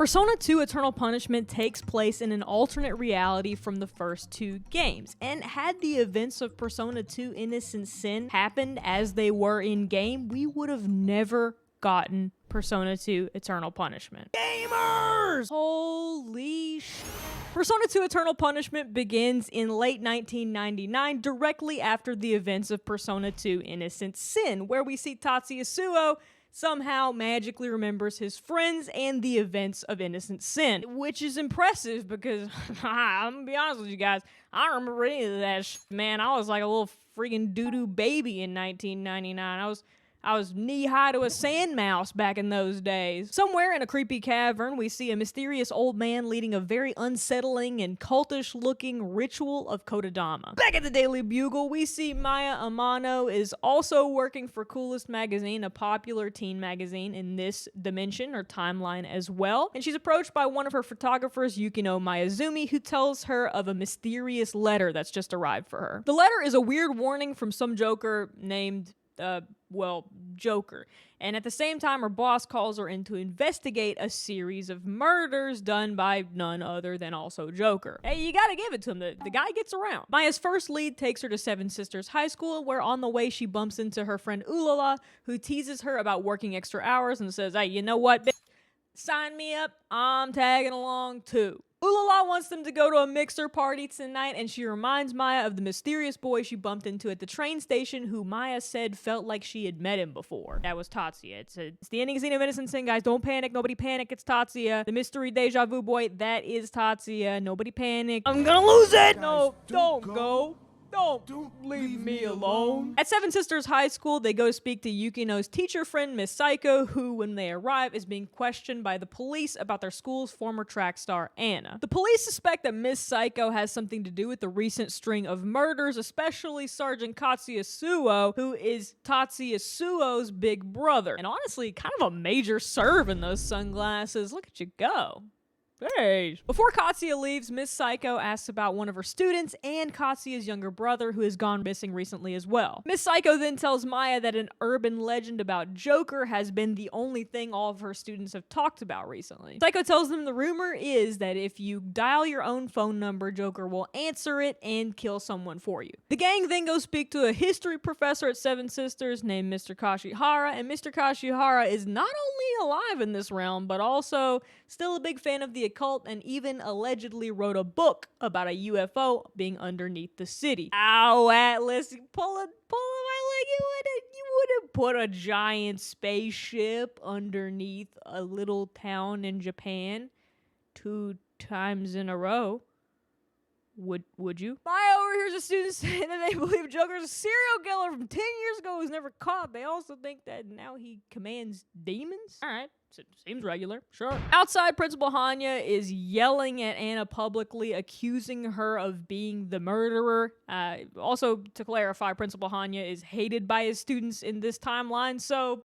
Persona 2 Eternal Punishment takes place in an alternate reality from the first two games, and had the events of Persona 2 Innocent Sin happened as they were in-game, we would have never gotten Persona 2 Eternal Punishment. Gamers! Holy sh... Persona 2 Eternal Punishment begins in late 1999, directly after the events of Persona 2 Innocent Sin, where we see Tatsuya Suo somehow magically remembers his friends and the events of Innocent Sin, which is impressive because, I'm gonna be honest with you guys, I don't remember any of that shit, man. I was like a little freaking doo-doo baby in 1999. I was knee-high to a sand mouse back in those days. Somewhere in a creepy cavern, we see a mysterious old man leading a very unsettling and cultish-looking ritual of Kodadama. Back at the Daily Bugle, we see Maya Amano is also working for Coolest Magazine, a popular teen magazine in this dimension or timeline as well. And she's approached by one of her photographers, Yukino Mayazumi, who tells her of a mysterious letter that's just arrived for her. The letter is a weird warning from some joker named Joker. And at the same time, her boss calls her in to investigate a series of murders done by none other than also Joker. Hey, you gotta give it to him. The guy gets around. Maya's first lead takes her to Seven Sisters High School, where on the way she bumps into her friend Ulala, who teases her about working extra hours and says, hey, you know what, bitch? Sign me up. I'm tagging along too. Ulala wants them to go to a mixer party tonight, and she reminds Maya of the mysterious boy she bumped into at the train station, who Maya said felt like she had met him before. That was Tatsuya. It's the ending scene of Innocent Sin, guys. Don't panic. Nobody panic. It's Tatsuya. The mystery deja vu boy, that is Tatsuya. Nobody panic. I'm gonna lose it! No, don't go. Don't leave me alone. At Seven Sisters High School, they go speak to Yukino's teacher friend, Miss Psycho, who, when they arrive, is being questioned by the police about their school's former track star, Anna. The police suspect that Miss Psycho has something to do with the recent string of murders, especially Sergeant Katsuya Suo, who is Tatsuya Suo's big brother. And honestly, kind of a major serve in those sunglasses. Look at you go. Hey. Before Katsuya leaves, Miss Psycho asks about one of her students and Katsuya's younger brother, who has gone missing recently as well. Miss Psycho then tells Maya that an urban legend about Joker has been the only thing all of her students have talked about recently. Psycho tells them the rumor is that if you dial your own phone number, Joker will answer it and kill someone for you. The gang then goes speak to a history professor at Seven Sisters named Mr. Kashihara, and Mr. Kashihara is not only alive in this realm, but also still a big fan of the occult, and even allegedly wrote a book about a UFO being underneath the city. Ow, Atlas, pull my leg. You wouldn't put a giant spaceship underneath a little town in Japan 2 times in a row. Would you? Maya overhears a student saying that they believe Joker's a serial killer from 10 years ago who's never caught. They also think that now he commands demons. All right. Seems regular, sure. Outside, Principal Hanya is yelling at Anna publicly, accusing her of being the murderer. Also, to clarify, Principal Hanya is hated by his students in this timeline, so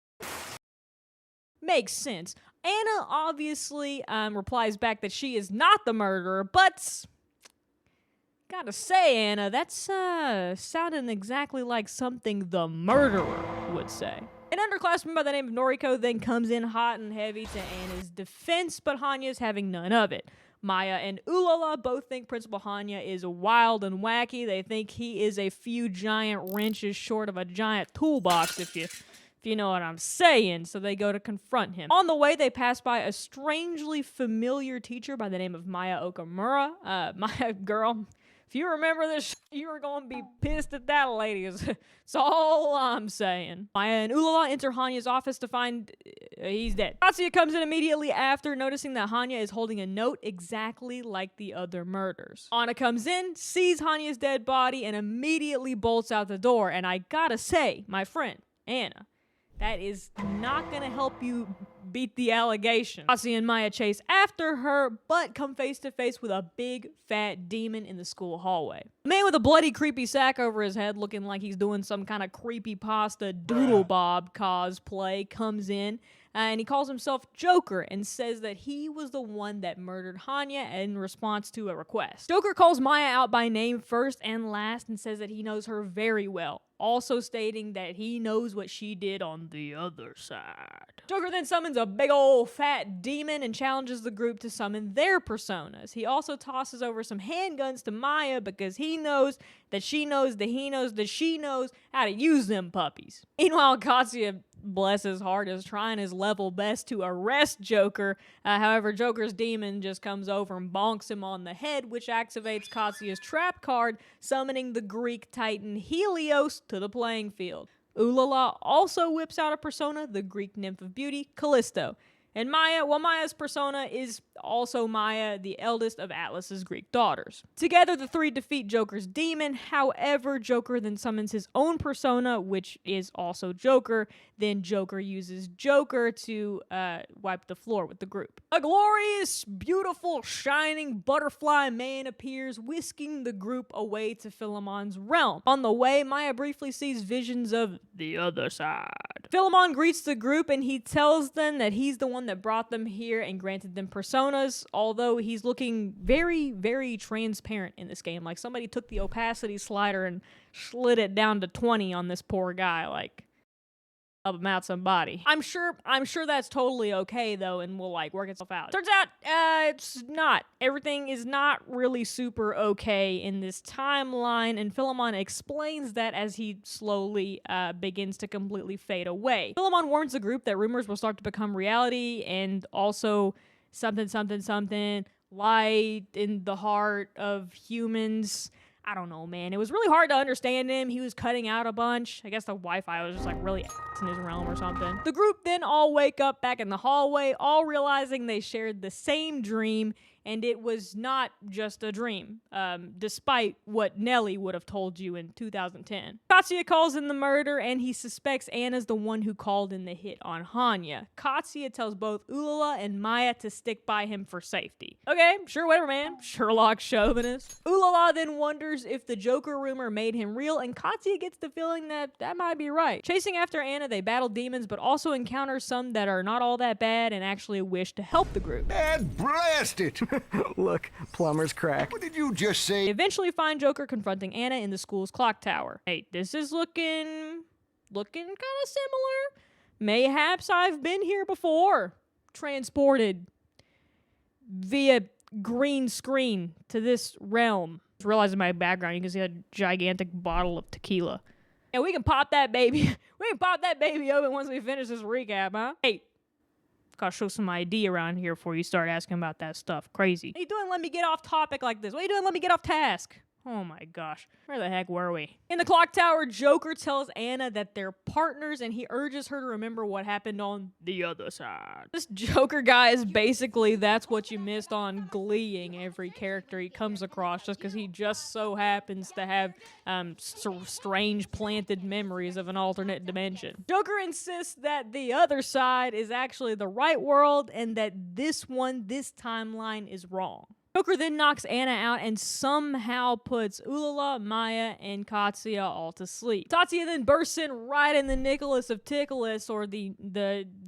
makes sense. Anna obviously replies back that she is not the murderer, but gotta say, Anna, that's sounding exactly like something the murderer would say. An underclassman by the name of Noriko then comes in hot and heavy to Anna's defense, but Hanya's having none of it. Maya and Ulala both think Principal Hanya is wild and wacky. They think he is a few giant wrenches short of a giant toolbox, if you know what I'm saying, so they go to confront him. On the way, they pass by a strangely familiar teacher by the name of Maya Okamura. Maya, girl, if you remember this, you are going to be pissed at that lady. That's all I'm saying. Maya and Ulala enter Hanya's office to find he's dead. Katsuya comes in immediately after, noticing that Hanya is holding a note exactly like the other murders. Anna comes in, sees Hanya's dead body, and immediately bolts out the door. And I gotta say, my friend, Anna, that is not gonna help you beat the allegation. Katsuya and Maya chase after her, but come face to face with a big fat demon in the school hallway. A man with a bloody creepy sack over his head, looking like he's doing some kind of creepy pasta doodle bob cosplay, comes in, and he calls himself Joker and says that he was the one that murdered Hanya in response to a request. Joker calls Maya out by name first and last and says that he knows her very well, also stating that he knows what she did on the other side. Joker then summons a big old fat demon and challenges the group to summon their personas. He also tosses over some handguns to Maya because he knows that she knows that he knows that she knows how to use them puppies. Meanwhile, Katsuya, bless his heart, is trying his level best to arrest Joker. However, Joker's demon just comes over and bonks him on the head, which activates Katsuya's trap card, summoning the Greek titan Helios to the playing field. Ulala also whips out a persona, the Greek nymph of beauty, Callisto. And Maya, well, Maya's persona is also Maya, the eldest of Atlas's Greek daughters. Together, the three defeat Joker's demon. However, Joker then summons his own persona, which is also Joker. Then Joker uses Joker to wipe the floor with the group. A glorious, beautiful, shining butterfly man appears, whisking the group away to Philemon's realm. On the way, Maya briefly sees visions of the other side. Philemon greets the group and he tells them that he's the one that brought them here and granted them personas, although he's looking very, very transparent in this game. Like somebody took the opacity slider and slid it down to 20 on this poor guy, like up him out somebody. I'm sure that's totally okay though, and will like work itself out. Turns out, it's not. Everything is not really super okay in this timeline, and Philemon explains that as he slowly begins to completely fade away. Philemon warns the group that rumors will start to become reality, and also something, light in the heart of humans. I don't know, man. It was really hard to understand him. He was cutting out a bunch. I guess the Wi-Fi was just like really in his realm or something. The group then all wake up back in the hallway, all realizing they shared the same dream, and it was not just a dream, despite what Nelly would have told you in 2010. Katsuya calls in the murder, and he suspects Anna's the one who called in the hit on Hanya. Katsuya tells both Ulala and Maya to stick by him for safety. Okay, sure, whatever, man. Sherlock chauvinist. Ulala then wonders if the Joker rumor made him real, and Katsuya gets the feeling that that might be right. Chasing after Anna, they battle demons, but also encounter some that are not all that bad and actually wish to help the group. And blast it! Look, plumber's crack. What did you just say? They eventually find Joker confronting Anna in the school's clock tower. Hey, this is looking kind of similar. Mayhaps I've been here before. Transported via green screen to this realm. Just realizing my background, you can see a gigantic bottle of tequila. And we can pop that baby. We can pop that baby open once we finish this recap, huh? Hey, gotta show some ID around here before you start asking about that stuff. Crazy. What are you doing? Let me get off topic like this. What are you doing? Let me get off task. Oh my gosh. Where the heck were we? In the clock tower, Joker tells Anna that they're partners and he urges her to remember what happened on the other side. This Joker guy is basically that's what you missed on Gleeing every character he comes across, just because he just so happens to have strange planted memories of an alternate dimension. Joker insists that the other side is actually the right world and that this timeline is wrong. Joker then knocks Anna out and somehow puts Ulala, Maya, and Katsuya all to sleep. Tatsuya then bursts in right in the Nicholas of Ticholas, or the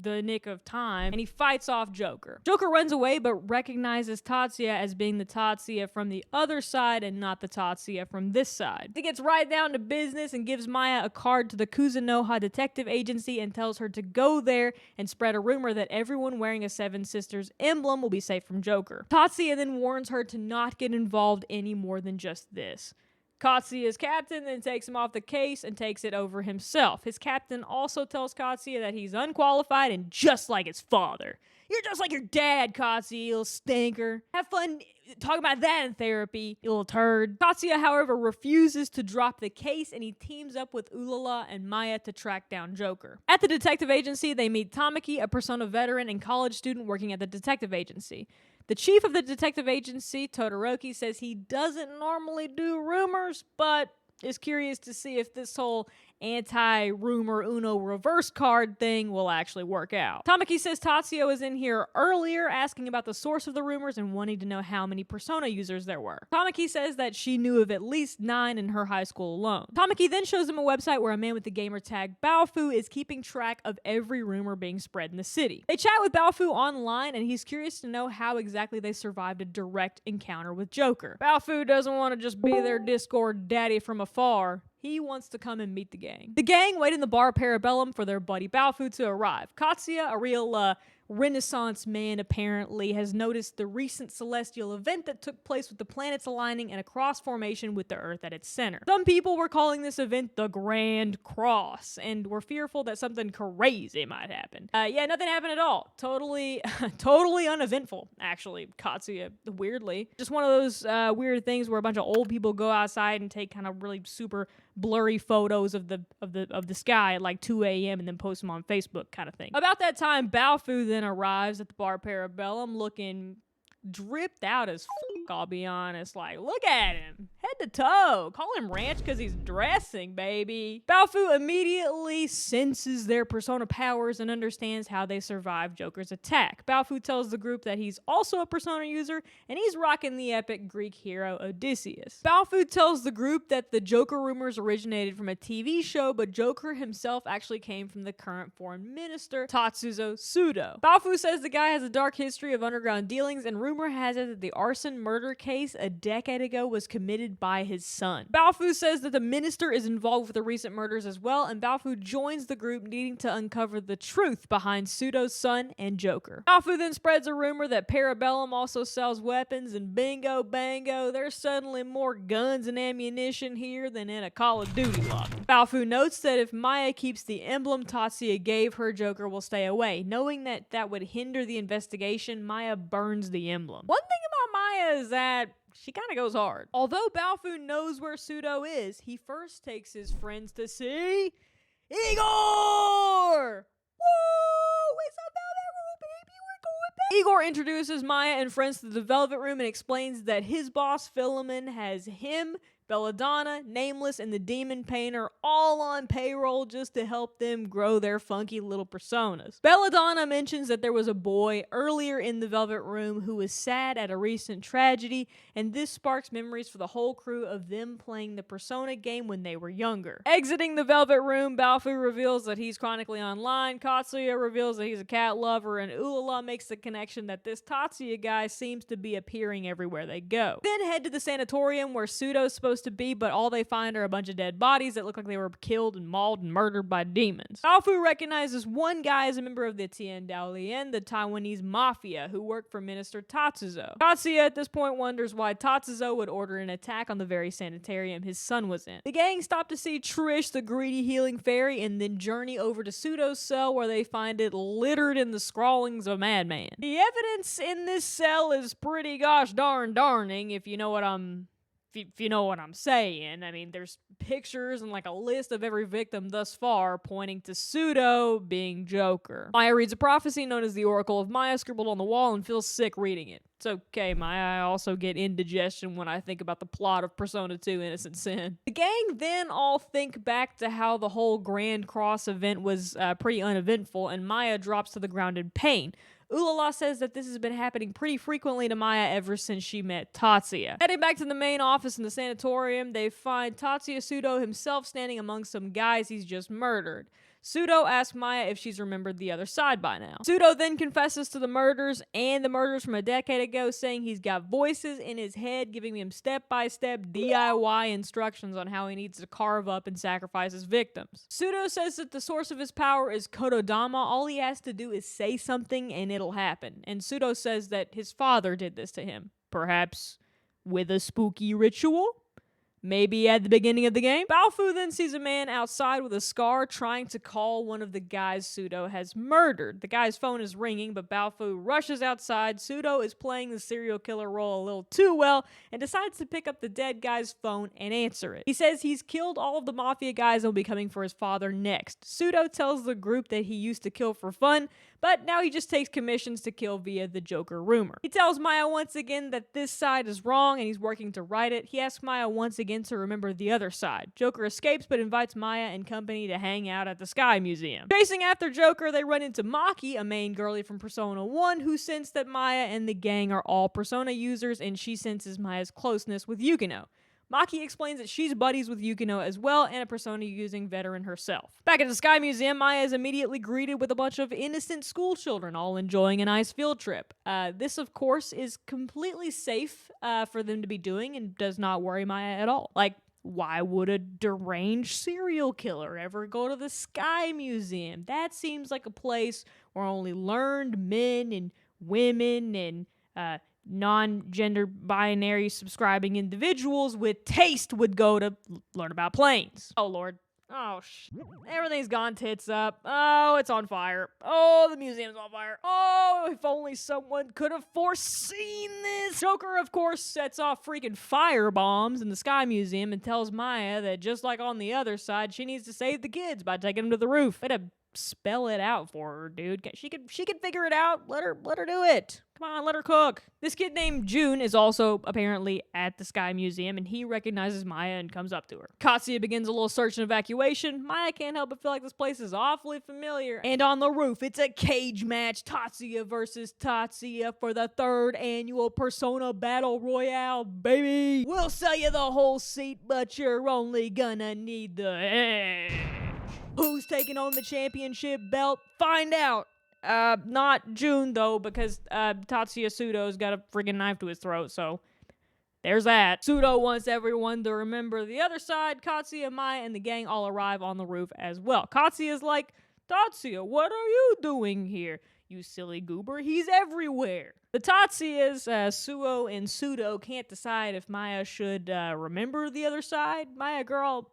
nick of time, and he fights off Joker. Joker runs away but recognizes Tatsuya as being the Tatsuya from the other side and not the Tatsuya from this side. He gets right down to business and gives Maya a card to the Kuzunoha Detective Agency and tells her to go there and spread a rumor that everyone wearing a Seven Sisters emblem will be safe from Joker. Tatsuya then warns her to not get involved any more than just this. Katsuya's captain then takes him off the case and takes it over himself. His captain also tells Katsuya that he's unqualified and just like his father. You're just like your dad, Katsuya, you little stinker. Have fun talking about that in therapy, you little turd. Katsuya, however, refuses to drop the case and he teams up with Ulala and Maya to track down Joker. At the detective agency, they meet Tamaki, a Persona veteran and college student working at the detective agency. The chief of the detective agency, Todoroki, says he doesn't normally do rumors, but is curious to see if this whole anti-rumor Uno reverse card thing will actually work out. Tamaki says Tatsuya was in here earlier asking about the source of the rumors and wanting to know how many Persona users there were. Tamaki says that she knew of at least 9 in her high school alone. Tamaki then shows him a website where a man with the gamer tag Baofu is keeping track of every rumor being spread in the city. They chat with Baofu online and he's curious to know how exactly they survived a direct encounter with Joker. Baofu doesn't want to just be their Discord daddy from afar. He wants to come and meet the gang. The gang wait in the bar Parabellum for their buddy Baofu to arrive. Katsuya, a real Renaissance man apparently, has noticed the recent celestial event that took place with the planets aligning and a cross formation with the Earth at its center. Some people were calling this event the Grand Cross and were fearful that something crazy might happen. Yeah, nothing happened at all. Totally uneventful, actually, Katsuya, weirdly. Just one of those weird things where a bunch of old people go outside and take kind of really super blurry photos of the sky at like 2 a.m. and then post them on Facebook kind of thing. About that time, Baofu then arrives at the bar Parabellum looking dripped out as fuck, I'll be honest. Like, look at him. Head to toe. Call him ranch because he's dressing, baby. Baofu immediately senses their persona powers and understands how they survived Joker's attack. Baofu tells the group that he's also a persona user and he's rocking the epic Greek hero Odysseus. Baofu tells the group that the Joker rumors originated from a TV show, but Joker himself actually came from the current foreign minister, Tatsuzo Sudo. Baofu says the guy has a dark history of underground dealings, and rumor has it that the arson murder case a decade ago was committed by his son. Baofu says that the minister is involved with the recent murders as well, and Baofu joins the group needing to uncover the truth behind Sudo's son and Joker. Baofu then spreads a rumor that Parabellum also sells weapons, and bingo bango, there's suddenly more guns and ammunition here than in a Call of Duty lobby. Baofu notes that if Maya keeps the emblem Tatsuya gave her, Joker will stay away. Knowing that that would hinder the investigation, Maya burns the emblem. One thing about Maya is that she kind of goes hard. Although Baofu knows where Sudo is, he first takes his friends to see Igor! Woo! It's a Velvet Room, baby! We're going back! Igor introduces Maya and friends to the Velvet Room and explains that his boss, Philemon, has him, Belladonna, Nameless, and the Demon Painter all on payroll just to help them grow their funky little personas. Belladonna mentions that there was a boy earlier in the Velvet Room who was sad at a recent tragedy, and this sparks memories for the whole crew of them playing the Persona game when they were younger. Exiting the Velvet Room, Baofu reveals that he's chronically online, Katsuya reveals that he's a cat lover, and Ulala makes the connection that this Tatsuya guy seems to be appearing everywhere they go. Then head to the sanatorium where Sudo's supposed to be, but all they find are a bunch of dead bodies that look like they were killed and mauled and murdered by demons. Baofu recognizes one guy as a member of the Tien Daolien, the Taiwanese mafia, who worked for Minister Tatsuzo. Katsuya at this point wonders why Tatsuzo would order an attack on the very sanitarium his son was in. The gang stop to see Trish, the greedy healing fairy, and then journey over to Sudo's cell where they find it littered in the scrawlings of a madman. The evidence in this cell is pretty gosh darning, if you know what I'm saying. I mean, there's pictures and like a list of every victim thus far pointing to Sudo being Joker. Maya reads a prophecy known as the Oracle of Maya scribbled on the wall and feels sick reading it. It's okay, Maya. I also get indigestion when I think about the plot of Persona 2 Innocent Sin. The gang then all think back to how the whole Grand Cross event was pretty uneventful, and Maya drops to the ground in pain. Ulala says that this has been happening pretty frequently to Maya ever since she met Tatsuya. Heading back to the main office in the sanatorium, they find Tatsuya Sudo himself standing among some guys he's just murdered. Sudo asks Maya if she's remembered the other side by now. Sudo then confesses to the murders and the murders from a decade ago, saying he's got voices in his head giving him step-by-step DIY instructions on how he needs to carve up and sacrifice his victims. Sudo says that the source of his power is Kododama. All he has to do is say something and it'll happen. And Sudo says that his father did this to him. Perhaps with a spooky ritual? Maybe at the beginning of the game. Baofu then sees a man outside with a scar trying to call one of the guys Sudo has murdered. The guy's phone is ringing, but Baofu rushes outside. Sudo is playing the serial killer role a little too well and decides to pick up the dead guy's phone and answer it. He says he's killed all of the mafia guys and will be coming for his father next. Sudo tells the group that he used to kill for fun, but now he just takes commissions to kill via the Joker rumor. He tells Maya once again that this side is wrong and he's working to right it. He asks Maya once again to remember the other side. Joker escapes but invites Maya and company to hang out at the Sky Museum. Chasing after Joker, they run into Maki, a main girlie from Persona 1, who sensed that Maya and the gang are all Persona users, and she senses Maya's closeness with Yukino. Maki explains that she's buddies with Yukino as well, and a Persona-using veteran herself. Back at the Sky Museum, Maya is immediately greeted with a bunch of innocent school children all enjoying a nice field trip. This, of course, is completely safe for them to be doing and does not worry Maya at all. Like, why would a deranged serial killer ever go to the Sky Museum? That seems like a place where only learned men and women and non-gender binary subscribing individuals with taste would go to learn about planes. Oh, Lord. Oh, everything's gone tits up. Oh, it's on fire. Oh, the museum's on fire. Oh, if only someone could have foreseen this. Joker, of course, sets off freaking fire bombs in the Sky Museum and tells Maya that just like on the other side, she needs to save the kids by taking them to the roof. Way to spell it out for her, dude. She could figure it out. Let her do it. Come on, let her cook. This kid named June is also apparently at the Sky Museum, and he recognizes Maya and comes up to her. Katsuya begins a little search and evacuation. Maya can't help but feel like this place is awfully familiar. And on the roof, it's a cage match. Tatsuya versus Tatsuya for the 3rd annual Persona Battle Royale, baby. We'll sell you the whole seat, but you're only gonna need the edge. Who's taking on the championship belt? Find out. Not June, though, because Tatsuya Sudo's got a friggin' knife to his throat, so there's that. Sudo wants everyone to remember the other side. Katsuya, Maya, and the gang all arrive on the roof as well. Katsuya's like, Tatsuya, what are you doing here? You silly goober, he's everywhere. The Tatsuyas, Suo and Sudo, can't decide if Maya should remember the other side. Maya, girl,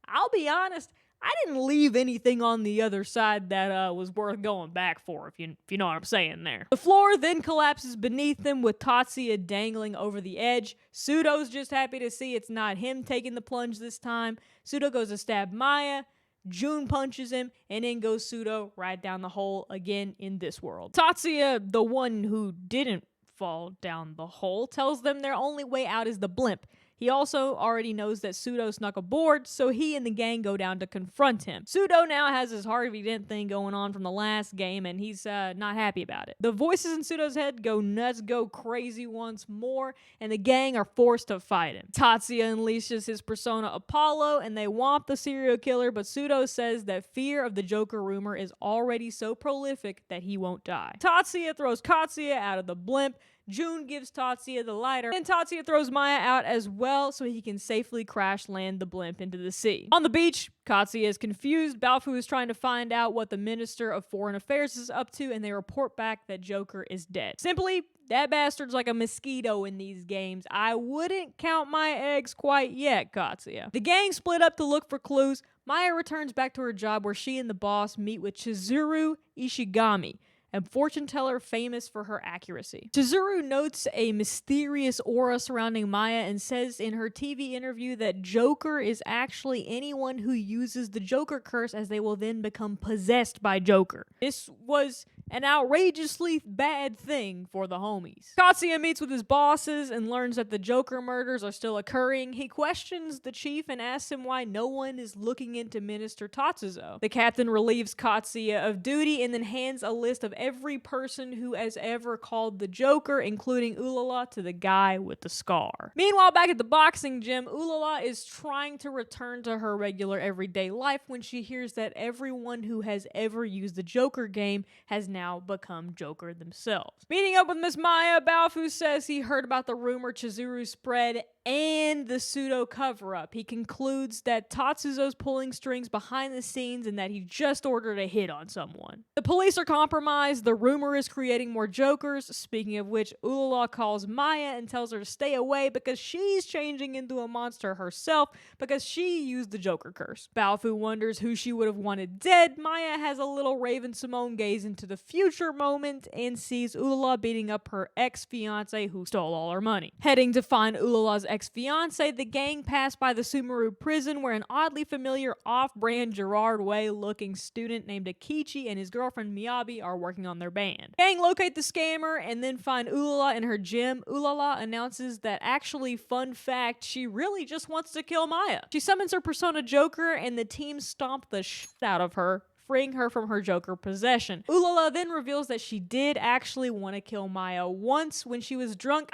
I'll be honest, I didn't leave anything on the other side that was worth going back for, if you know what I'm saying there. The floor then collapses beneath them with Tatsuya dangling over the edge. Sudo's just happy to see it's not him taking the plunge this time. Sudo goes to stab Maya. June punches him, and in goes Sudo right down the hole again in this world. Tatsuya, the one who didn't fall down the hole, tells them their only way out is the blimp. He also already knows that Sudo snuck aboard, so he and the gang go down to confront him. Sudo now has his Harvey Dent thing going on from the last game, and he's not happy about it. The voices in Sudo's head go nuts, go crazy once more, and the gang are forced to fight him. Tatsuya unleashes his persona Apollo, and they whomp the serial killer, but Sudo says that fear of the Joker rumor is already so prolific that he won't die. Tatsuya throws Katsuya out of the blimp. June gives Tatsuya the lighter, and Tatsuya throws Maya out as well so he can safely crash land the blimp into the sea. On the beach, Katsuya is confused. Balfu is trying to find out what the Minister of Foreign Affairs is up to, and they report back that Joker is dead. Simply, that bastard's like a mosquito in these games. I wouldn't count my eggs quite yet, Katsuya. The gang split up to look for clues. Maya returns back to her job where she and the boss meet with Chizuru Ishigami, a fortune teller famous for her accuracy. Chizuru notes a mysterious aura surrounding Maya and says in her TV interview that Joker is actually anyone who uses the Joker curse, as they will then become possessed by Joker. This was an outrageously bad thing for the homies. Katsuya meets with his bosses and learns that the Joker murders are still occurring. He questions the chief and asks him why no one is looking into Minister Tatsuzo. The captain relieves Katsuya of duty and then hands a list of every person who has ever called the Joker, including Ulala, to the guy with the scar. Meanwhile, back at the boxing gym, Ulala is trying to return to her regular everyday life when she hears that everyone who has ever used the Joker game has now become Joker themselves. Meeting up with Miss Maya, Balfu says he heard about the rumor Chizuru spread and the pseudo cover-up. He concludes that Tatsuzo's pulling strings behind the scenes and that he just ordered a hit on someone. The police are compromised. The rumor is creating more Jokers. Speaking of which, Ulala calls Maya and tells her to stay away because she's changing into a monster herself because she used the Joker curse. Balfu wonders who she would have wanted dead. Maya has a little Raven Simone gaze into the future moment and sees Ulala beating up her ex-fiance who stole all her money. Heading to find Ulala's ex-fiance, the gang pass by the Sumeru prison where an oddly familiar off-brand Gerard Way looking student named Akichi and his girlfriend Miyabi are working on their band. Gang locate the scammer and then find Ulala in her gym. Ulala announces that actually, fun fact, she really just wants to kill Maya. She summons her persona Joker and the team stomp the shit out of her, freeing her from her Joker possession. Ulala then reveals that she did actually want to kill Maya once when she was drunk.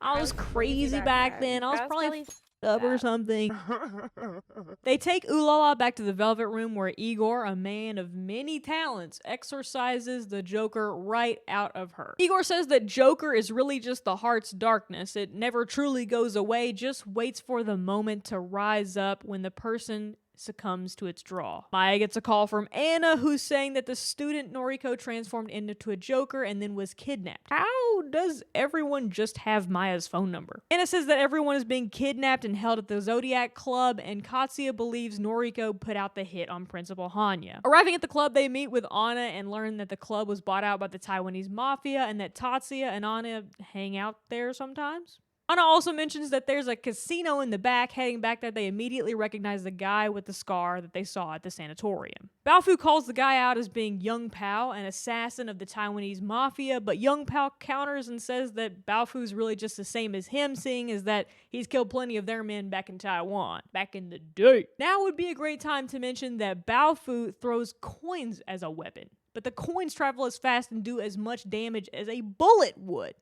I was crazy back then. I was probably up or something. They take Ulala back to the Velvet Room where Igor, a man of many talents, exorcises the Joker right out of her. Igor says that Joker is really just the heart's darkness. It never truly goes away, just waits for the moment to rise up when the person succumbs to its draw. Maya gets a call from Anna, who's saying that the student Noriko transformed into a Joker and then was kidnapped. How does everyone just have Maya's phone number? Anna says that everyone is being kidnapped and held at the Zodiac Club, and Katsuya believes Noriko put out the hit on Principal Hanya. Arriving at the club, they meet with Anna and learn that the club was bought out by the Taiwanese mafia and that Tatsuya and Anna hang out there sometimes. Anna also mentions that there's a casino in the back. Heading back there, they immediately recognize the guy with the scar that they saw at the sanatorium. Baofu calls the guy out as being Young Pao, an assassin of the Taiwanese mafia, but Young Pao counters and says that Baofu's really just the same as him, seeing as that he's killed plenty of their men back in Taiwan, back in the day. Now would be a great time to mention that Baofu throws coins as a weapon, but the coins travel as fast and do as much damage as a bullet would.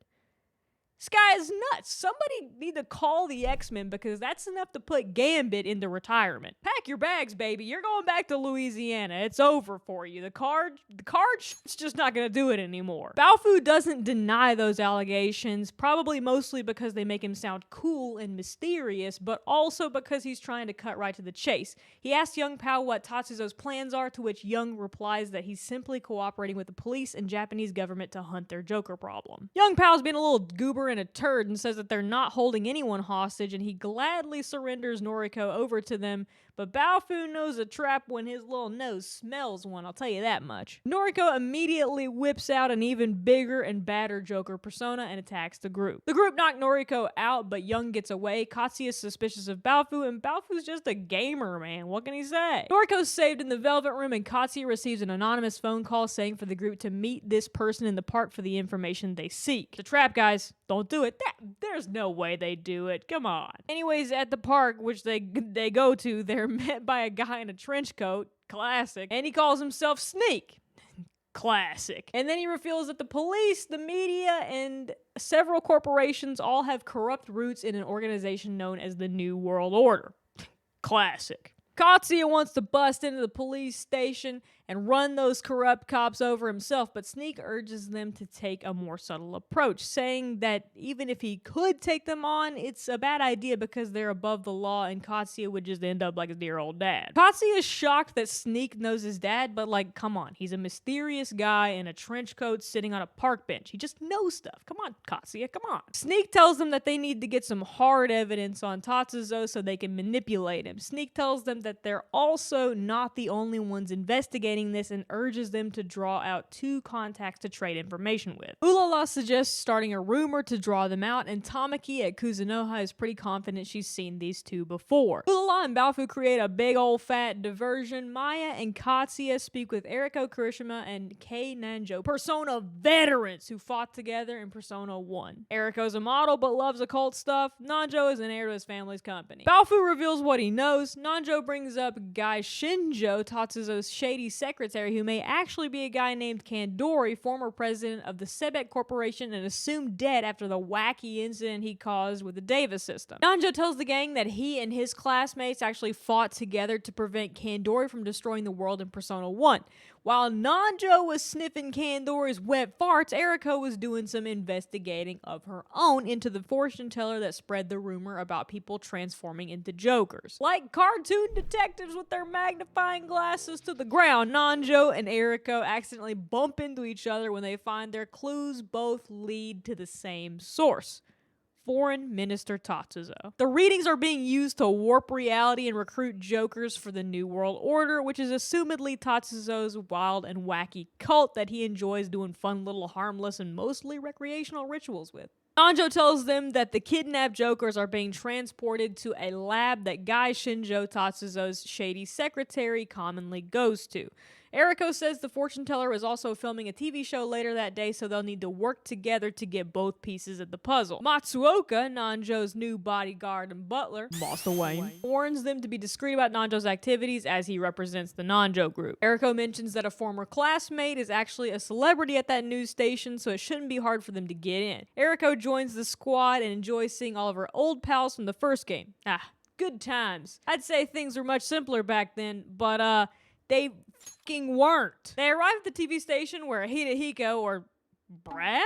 This guy is nuts. Somebody need to call the X-Men because that's enough to put Gambit into retirement. Pack your bags, baby. You're going back to Louisiana. It's over for you. The card shit's just not going to do it anymore. Baofu doesn't deny those allegations, probably mostly because they make him sound cool and mysterious, but also because he's trying to cut right to the chase. He asks Young Pao what Tatsuzo's plans are, to which Young replies that he's simply cooperating with the police and Japanese government to hunt their Joker problem. Young Pao's being a little goober and a turd and says that they're not holding anyone hostage, and he gladly surrenders Noriko over to them, but Baofu knows a trap when his little nose smells one, I'll tell you that much. Noriko immediately whips out an even bigger and badder Joker persona and attacks the group. The group knock Noriko out, but Young gets away. Katsuya is suspicious of Baofu, and Baofu's just a gamer, man. What can he say? Noriko's saved in the Velvet Room, and Katsuya receives an anonymous phone call saying for the group to meet this person in the park for the information they seek. The trap, guys. Don't do it. There's no way they do it. Come on. Anyways, at the park, which they go to, they're met by a guy in a trench coat. Classic. And he calls himself Sneak. Classic. And then he reveals that the police, the media, and several corporations all have corrupt roots in an organization known as the New World Order. Classic. Katsuya wants to bust into the police station and run those corrupt cops over himself, but Sneak urges them to take a more subtle approach, saying that even if he could take them on, it's a bad idea because they're above the law and Katsuya would just end up like his dear old dad. Katsuya is shocked that Sneak knows his dad, but like, come on, he's a mysterious guy in a trench coat sitting on a park bench. He just knows stuff. Come on, Katsuya, come on. Sneak tells them that they need to get some hard evidence on Tatsuzo so they can manipulate him. Sneak tells them that they're also not the only ones investigating this and urges them to draw out 2 contacts to trade information with. Ulala suggests starting a rumor to draw them out, and Tamaki at Kuzunoha is pretty confident she's seen these 2 before. Ulala and Baofu create a big old fat diversion. Maya and Katsuya speak with Eriko Kurishima and Kei Nanjo, Persona veterans who fought together in Persona 1. Eriko's a model but loves occult stuff. Nanjo is an heir to his family's company. Baofu reveals what he knows. Nanjo brings up Guy Shinjo, Tatsuzo's shady secretary, who may actually be a guy named Kandori, former president of the Sebek Corporation and assumed dead after the wacky incident he caused with the Davis system. Nanjo tells the gang that he and his classmates actually fought together to prevent Kandori from destroying the world in Persona 1. While Nanjo was sniffing Kandori's wet farts, Eriko was doing some investigating of her own into the fortune teller that spread the rumor about people transforming into Jokers. Like cartoon detectives with their magnifying glasses to the ground, Nanjo and Eriko accidentally bump into each other when they find their clues both lead to the same source. foreign minister Tatsuzo. The readings are being used to warp reality and recruit jokers for the New World Order, which is assumedly Tatsuzo's wild and wacky cult that he enjoys doing fun little harmless and mostly recreational rituals with. Nanjo tells them that the kidnapped jokers are being transported to a lab that Guy Shinjo, Tatsuzo's shady secretary, commonly goes to. Eriko says the fortune teller is also filming a TV show later that day, so they'll need to work together to get both pieces of the puzzle. Matsuoka, Nanjo's new bodyguard and butler, Master Wayne, warns them to be discreet about Nanjo's activities as he represents the Nanjo group. Eriko mentions that a former classmate is actually a celebrity at that news station, so it shouldn't be hard for them to get in. Eriko joins the squad and enjoys seeing all of her old pals from the first game. Good times. I'd say things were much simpler back then, but they fucking weren't. They arrive at the TV station where Hidehiko, or Brad,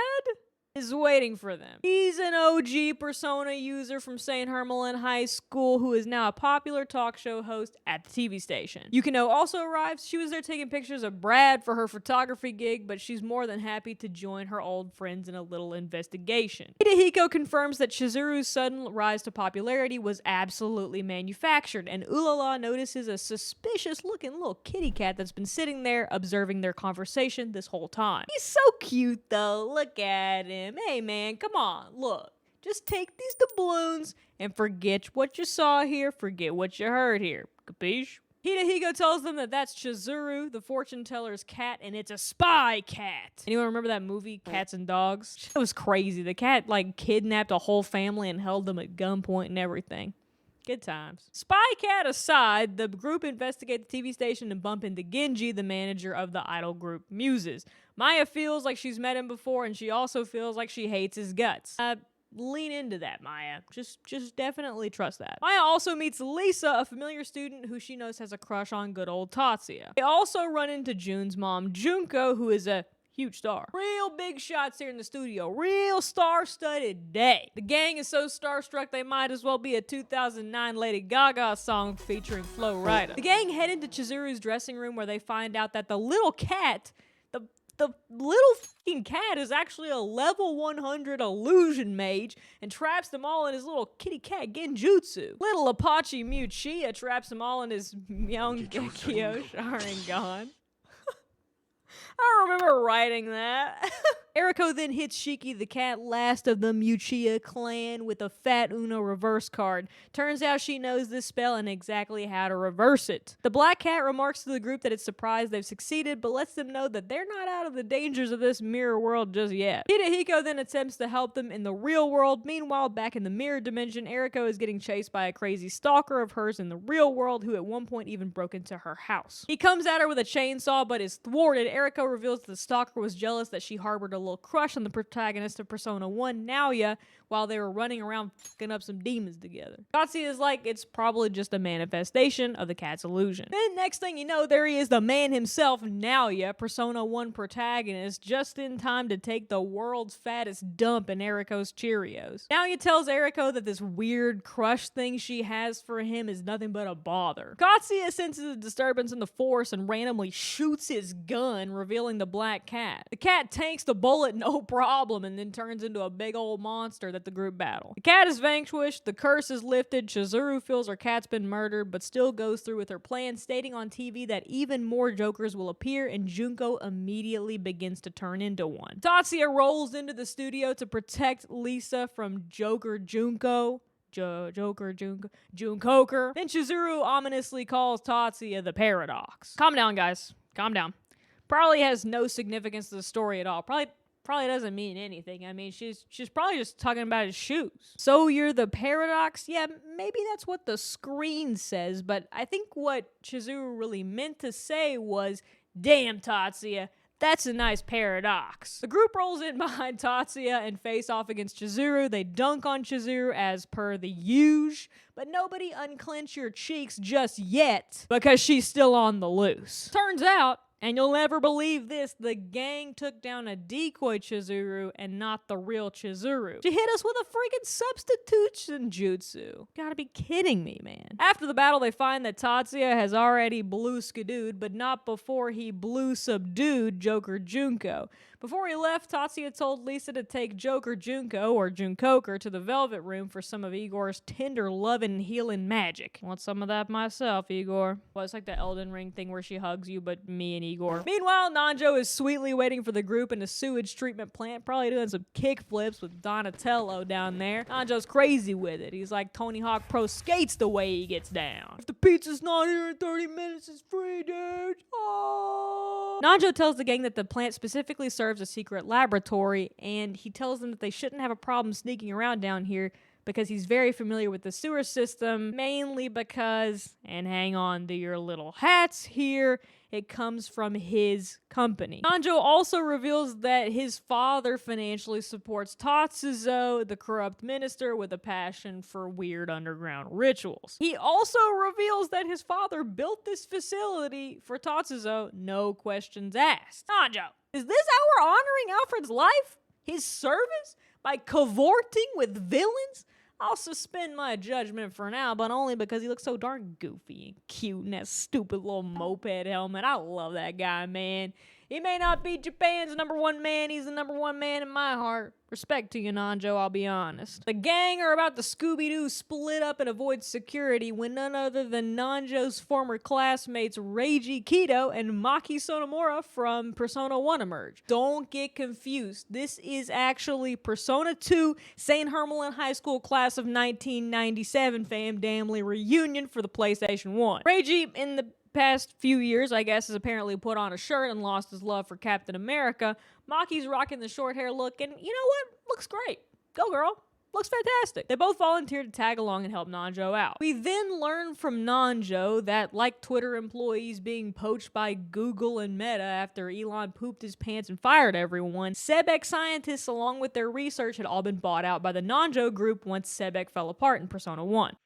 is waiting for them. He's an OG Persona user from St. Hermelin High School who is now a popular talk show host at the TV station. Yukino also arrives. She was there taking pictures of Brad for her photography gig, but she's more than happy to join her old friends in a little investigation. Hidehiko confirms that Chizuru's sudden rise to popularity was absolutely manufactured, and Ulala notices a suspicious-looking little kitty cat that's been sitting there observing their conversation this whole time. He's so cute, though. Look at him. Hey man, come on, look. Just take these doubloons and forget what you saw here, forget what you heard here. Capiche? Hidehiko tells them that that's Chizuru, the fortune teller's cat, and it's a spy cat. Anyone remember that movie, Cats and Dogs? It was crazy. The cat, kidnapped a whole family and held them at gunpoint and everything. Good times. Spy Cat aside, the group investigate the TV station and bump into Genji, the manager of the idol group Muses. Maya feels like she's met him before, and she also feels like she hates his guts. Lean into that, Maya. Just definitely trust that. Maya also meets Lisa, a familiar student who she knows has a crush on good old Tatsuya. They also run into Jun's mom, Junko, who is a huge star. Real big shots here in the studio. Real star-studded day. The gang is so starstruck they might as well be a 2009 Lady Gaga song featuring Flo Rida. The gang head into Chizuru's dressing room where they find out that the little cat, the little fucking cat is actually a level 100 illusion mage and traps them all in his little kitty cat genjutsu. Little Apache Muchiya traps them all in his Myeongekyo Sharingan. I don't remember writing that. Eriko then hits Shiki the cat, last of the Muchiya clan, with a fat Uno reverse card. Turns out she knows this spell and exactly how to reverse it. The black cat remarks to the group that it's surprised they've succeeded, but lets them know that they're not out of the dangers of this mirror world just yet. Hidehiko then attempts to help them in the real world. Meanwhile, back in the mirror dimension, Eriko is getting chased by a crazy stalker of hers in the real world who at one point even broke into her house. He comes at her with a chainsaw but is thwarted. Eriko reveals that the stalker was jealous that she harbored a little crush on the protagonist of Persona 1, Naoya, while they were running around fucking up some demons together. Tatsuya is like, it's probably just a manifestation of the cat's illusion. Then next thing you know, there he is, the man himself, Naoya, Persona 1 protagonist, just in time to take the world's fattest dump in Eriko's Cheerios. Naoya tells Eriko that this weird crush thing she has for him is nothing but a bother. Tatsuya senses a disturbance in the force and randomly shoots his gun, revealing the black cat. The cat tanks the bullet no problem and then turns into a big old monster that the group battle. The cat is vanquished, the curse is lifted, Chizuru feels her cat's been murdered but still goes through with her plan, stating on TV that even more jokers will appear, and Junko immediately begins to turn into one. Tatsuya rolls into the studio to protect Lisa from Joker Junko. Junkoker. Then Chizuru ominously calls Tatsuya the Paradox. Calm down, guys. Calm down. Probably has no significance to the story at all. Probably doesn't mean anything. I mean, she's probably just talking about his shoes. So you're the Paradox? Yeah, maybe that's what the screen says, but I think what Chizuru really meant to say was, damn, Tatsuya, that's a nice paradox. The group rolls in behind Tatsuya and face off against Chizuru. They dunk on Chizuru as per the usual, but nobody unclench your cheeks just yet because she's still on the loose. Turns out, and you'll never believe this, the gang took down a decoy Chizuru and not the real Chizuru. She hit us with a freaking substitution jutsu. Gotta be kidding me, man. After the battle, they find that Tatsuya has already blue skidooed, but not before he blue subdued Joker Junko. Before he left, Tatsuya told Lisa to take Joker Junko, or Junkoker, to the Velvet Room for some of Igor's tender loving healing magic. Want some of that myself, Igor. Well, it's like the Elden Ring thing where she hugs you, but me and Igor. Meanwhile, Nanjo is sweetly waiting for the group in a sewage treatment plant, probably doing some kick flips with Donatello down there. Nanjo's crazy with it. He's like Tony Hawk Pro Skates the way he gets down. If the pizza's not here in 30 minutes, it's free, dude. Oh. Nanjo tells the gang that the plant specifically serves a secret laboratory, and he tells them that they shouldn't have a problem sneaking around down here because he's very familiar with the sewer system, mainly because, and hang on to your little hats here, it comes from his company. Nanjo also reveals that his father financially supports Tatsuzo, the corrupt minister with a passion for weird underground rituals. He also reveals that his father built this facility for Tatsuzo, no questions asked. Nanjo, is this how we're honoring Alfred's life? His service? By cavorting with villains? I'll suspend my judgment for now, but only because he looks so darn goofy and cute in that stupid little moped helmet. I love that guy, man. He may not be Japan's #1 man, he's the #1 man in my heart. Respect to you, Nanjo, I'll be honest. The gang are about to Scooby-Doo split up and avoid security when none other than Nanjo's former classmates Reiji Kido and Maki Sonomura from Persona 1 emerge. Don't get confused. This is actually Persona 2 St. Hermelin High School class of 1997 fam damnly reunion for the PlayStation 1. Reiji, in the past few years, I guess, has apparently put on a shirt and lost his love for Captain America. Maki's rocking the short hair look, and you know what? Looks great. Go, girl. Looks fantastic. They both volunteered to tag along and help Nanjo out. We then learn from Nanjo that, like Twitter employees being poached by Google and Meta after Elon pooped his pants and fired everyone, Sebek scientists, along with their research, had all been bought out by the Nanjo group once Sebek fell apart in Persona 1.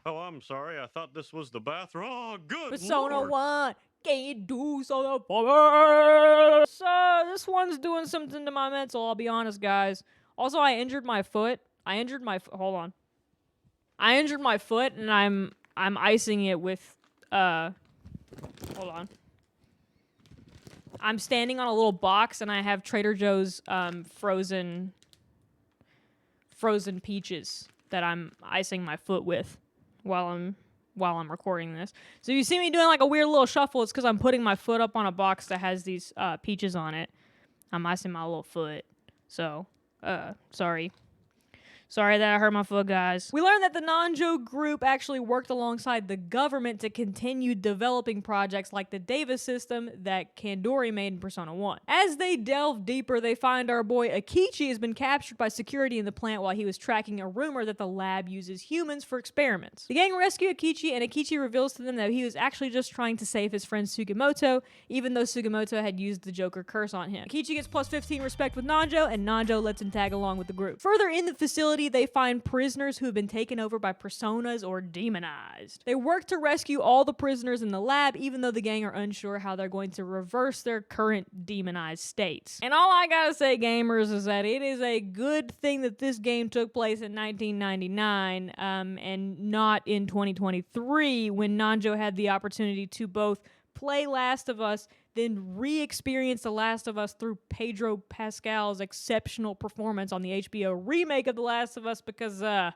Oh, I'm sorry. I thought this was the bathroom. Oh, good Persona Lord. 1, can you do something for me? So, this one's doing something to my mental, I'll be honest, guys. Also, I injured my foot. Hold on. I injured my foot, and I'm icing it with, hold on. I'm standing on a little box, and I have Trader Joe's, frozen peaches that I'm icing my foot with while I'm recording this. So you see me doing like a weird little shuffle. It's because I'm putting my foot up on a box that has these peaches on it. I'm icing my little foot. So, sorry. Sorry that I hurt my foot, guys. We learned that the Nanjo group actually worked alongside the government to continue developing projects like the Davis system that Kandori made in Persona 1. As they delve deeper, they find our boy Akichi has been captured by security in the plant while he was tracking a rumor that the lab uses humans for experiments. The gang rescue Akichi, and Akichi reveals to them that he was actually just trying to save his friend Sugimoto, even though Sugimoto had used the Joker curse on him. Akichi gets plus 15 respect with Nanjo, and Nanjo lets him tag along with the group. Further in the facility, they find prisoners who have been taken over by personas or demonized. They work to rescue all the prisoners in the lab, even though the gang are unsure how they're going to reverse their current demonized states. And all I gotta say, gamers, is that it is a good thing that this game took place in 1999 and not in 2023, when Nanjo had the opportunity to both play Last of Us, then re-experience The Last of Us through Pedro Pascal's exceptional performance on the HBO remake of The Last of Us, because I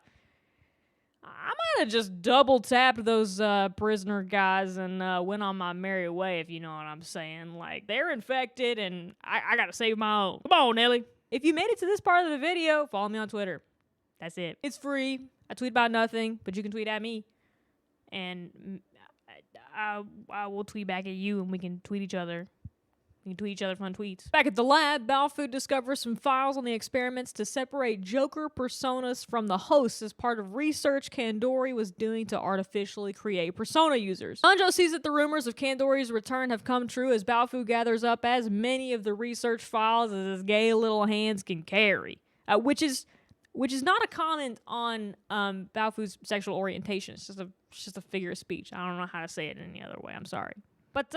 might have just double-tapped those prisoner guys and went on my merry way, if you know what I'm saying. Like, they're infected, and I gotta save my own. Come on, Nelly. If you made it to this part of the video, follow me on Twitter. That's it. It's free. I tweet about nothing, but you can tweet at me. And I will tweet back at you, and we can tweet each other. We can tweet each other fun tweets. Back at the lab, Balfood discovers some files on the experiments to separate Joker personas from the hosts as part of research Kandori was doing to artificially create persona users. Nanjo sees that the rumors of Kandori's return have come true as Balfood gathers up as many of the research files as his gay little hands can carry, which is not a comment on Balfood's sexual orientation. It's just a figure of speech. I don't know how to say it any other way. I'm sorry. But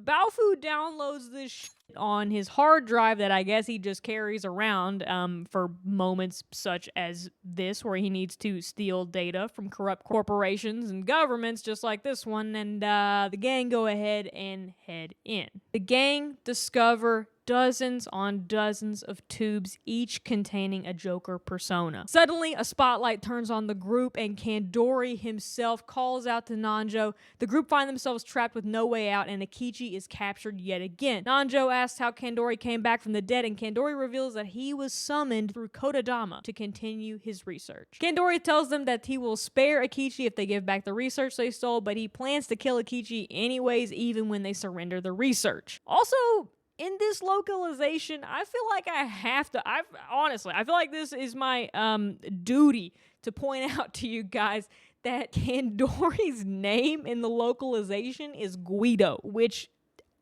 Baofu downloads this shit on his hard drive that I guess he just carries around for moments such as this, where he needs to steal data from corrupt corporations and governments just like this one, and the gang go ahead and head in. The gang discover dozens on dozens of tubes, each containing a Joker persona. Suddenly, a spotlight turns on the group, and Kandori himself calls out to Nanjo. The group find themselves trapped with no way out, and Akechi is captured yet again. Nanjo asks how Kandori came back from the dead, and Kandori reveals that he was summoned through Kodadama to continue his research. Kandori tells them that he will spare Akechi if they give back the research they stole, but he plans to kill Akechi anyways, even when they surrender the research. Also, in this localization, I feel like I have to, I feel like this is my duty to point out to you guys that Kandori's name in the localization is Guido, which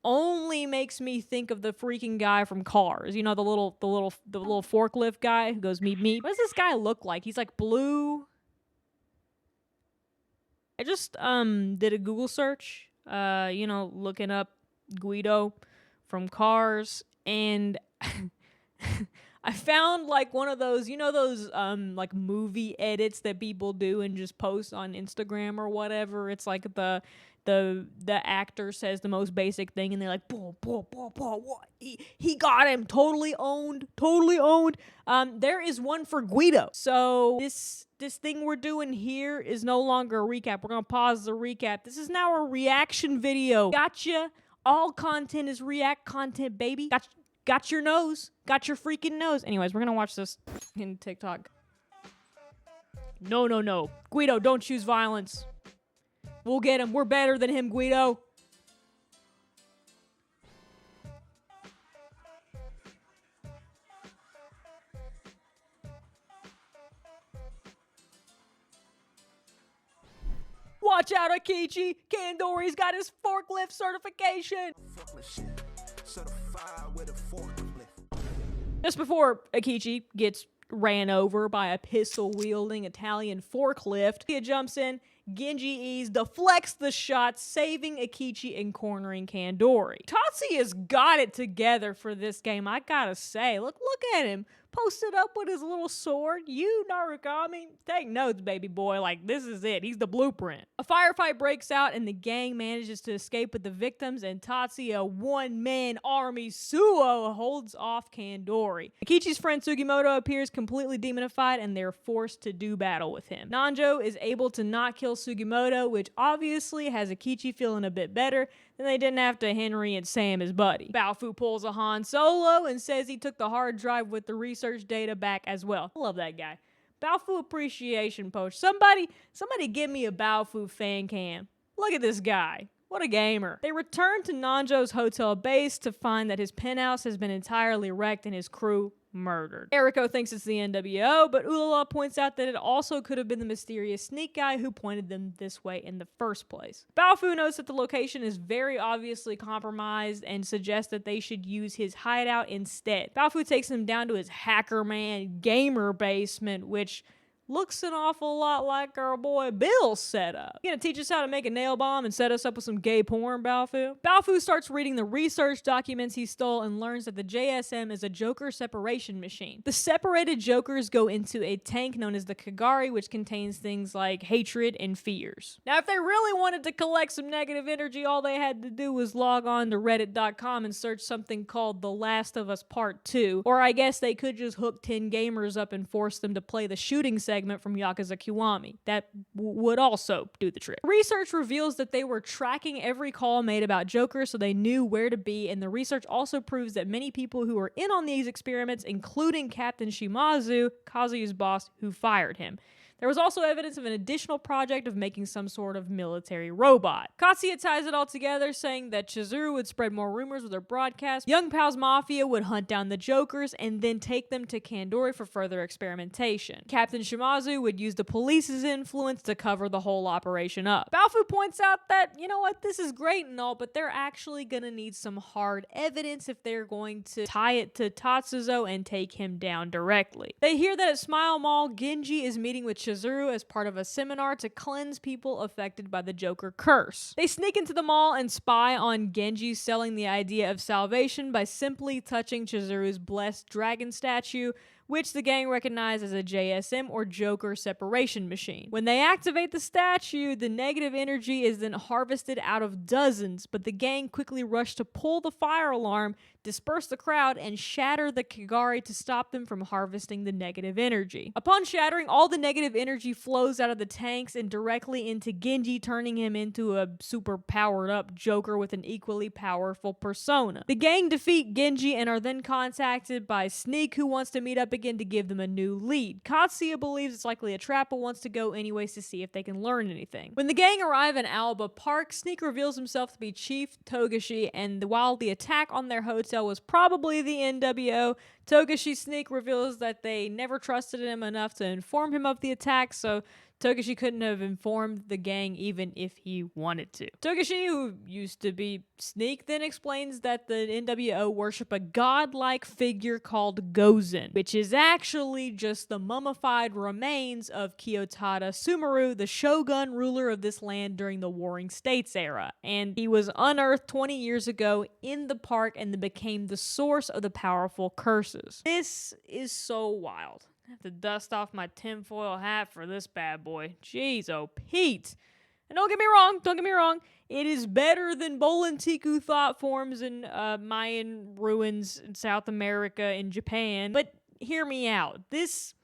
only makes me think of the freaking guy from Cars. You know, the little forklift guy who goes meep meep. What does this guy look like? He's like blue. I just did a Google search, looking up Guido from Cars, and I found like one of those, like movie edits that people do and just post on Instagram or whatever. It's like the actor says the most basic thing, and they're like, what? He got him, totally owned. There is one for Guido. So this thing we're doing here is no longer a recap. We're gonna pause the recap. This is now a reaction video. Gotcha. All content is react content, baby. Got your nose. Got your freaking nose. Anyways, we're gonna watch this in TikTok. No. Guido, don't choose violence. We'll get him. We're better than him, Guido. Watch out, Akechi! Kandori's got his forklift certification! Just before Akechi gets ran over by a pistol-wielding Italian forklift, he jumps in, Genji E's deflects the shot, saving Akechi and cornering Kandori. Tatsuya's got it together for this game, I gotta say. Look at him. Posted up with his little sword. You, Narukami, take notes, baby boy. Like, this is it. He's the blueprint. A firefight breaks out, and the gang manages to escape with the victims, and Tatsuya, one-man army Suo, holds off Kandori. Akechi's friend Sugimoto appears completely demonified, and they're forced to do battle with him. Nanjo is able to not kill Sugimoto, which obviously has Akechi feeling a bit better. Then they didn't have to Henry and Sam his buddy. Baofu pulls a Han Solo and says he took the hard drive with the research data back as well. I love that guy. Baofu appreciation post. Somebody give me a Baofu fan cam. Look at this guy. What a gamer. They return to Nanjo's hotel base to find that his penthouse has been entirely wrecked and his crew murdered. Eriko thinks it's the NWO, but Ulala points out that it also could have been the mysterious sneak guy who pointed them this way in the first place. Baofu notes that the location is very obviously compromised and suggests that they should use his hideout instead. Baofu takes them down to his hacker man gamer basement, which looks an awful lot like our boy Bill's setup. You gonna teach us how to make a nail bomb and set us up with some gay porn, Baofu? Baofu starts reading the research documents he stole and learns that the JSM is a Joker separation machine. The separated Jokers go into a tank known as the Kagari, which contains things like hatred and fears. Now, if they really wanted to collect some negative energy, all they had to do was log on to reddit.com and search something called The Last of Us Part 2, or I guess they could just hook 10 gamers up and force them to play the shooting segment from Yakuza Kiwami. That would also do the trick. Research reveals that they were tracking every call made about Joker, so they knew where to be, and the research also proves that many people who were in on these experiments, including Captain Shimazu, Kazuya's boss, who fired him. There was also evidence of an additional project of making some sort of military robot. Katsuya ties it all together, saying that Chizuru would spread more rumors with her broadcast, Young Pal's Mafia would hunt down the Jokers, and then take them to Kandori for further experimentation. Captain Shimazu would use the police's influence to cover the whole operation up. Baofu points out that, you know what, this is great and all, but they're actually gonna need some hard evidence if they're going to tie it to Tatsuzo and take him down directly. They hear that at Smile Mall, Genji is meeting with Chizuru as part of a seminar to cleanse people affected by the Joker curse. They sneak into the mall and spy on Genji selling the idea of salvation by simply touching Chizuru's blessed dragon statue, which the gang recognized as a JSM or Joker separation machine. When they activate the statue, the negative energy is then harvested out of dozens, but the gang quickly rush to pull the fire alarm, disperse the crowd, and shatter the Kagari to stop them from harvesting the negative energy. Upon shattering, all the negative energy flows out of the tanks and directly into Genji, turning him into a super powered up Joker with an equally powerful persona. The gang defeat Genji and are then contacted by Sneak, who wants to meet up again to give them a new lead. Katsuya believes it's likely a trap but wants to go anyways to see if they can learn anything. When the gang arrive in Alba Park, Sneak reveals himself to be Chief Togashi, and while the attack on their hotel was probably the NWO, Togashi Sneak reveals that they never trusted him enough to inform him of the attack, so Togashi couldn't have informed the gang even if he wanted to. Togashi, who used to be Sneak, then explains that the NWO worship a godlike figure called Gozen, which is actually just the mummified remains of Kyotada Sumeru, the shogun ruler of this land during the Warring States era. And he was unearthed 20 years ago in the park and then became the source of the powerful curses. This is so wild. I have to dust off my tinfoil hat for this bad boy. Jeez, oh Pete. And don't get me wrong, it is better than Bolantiku thought forms in Mayan ruins in South America and Japan. But hear me out. This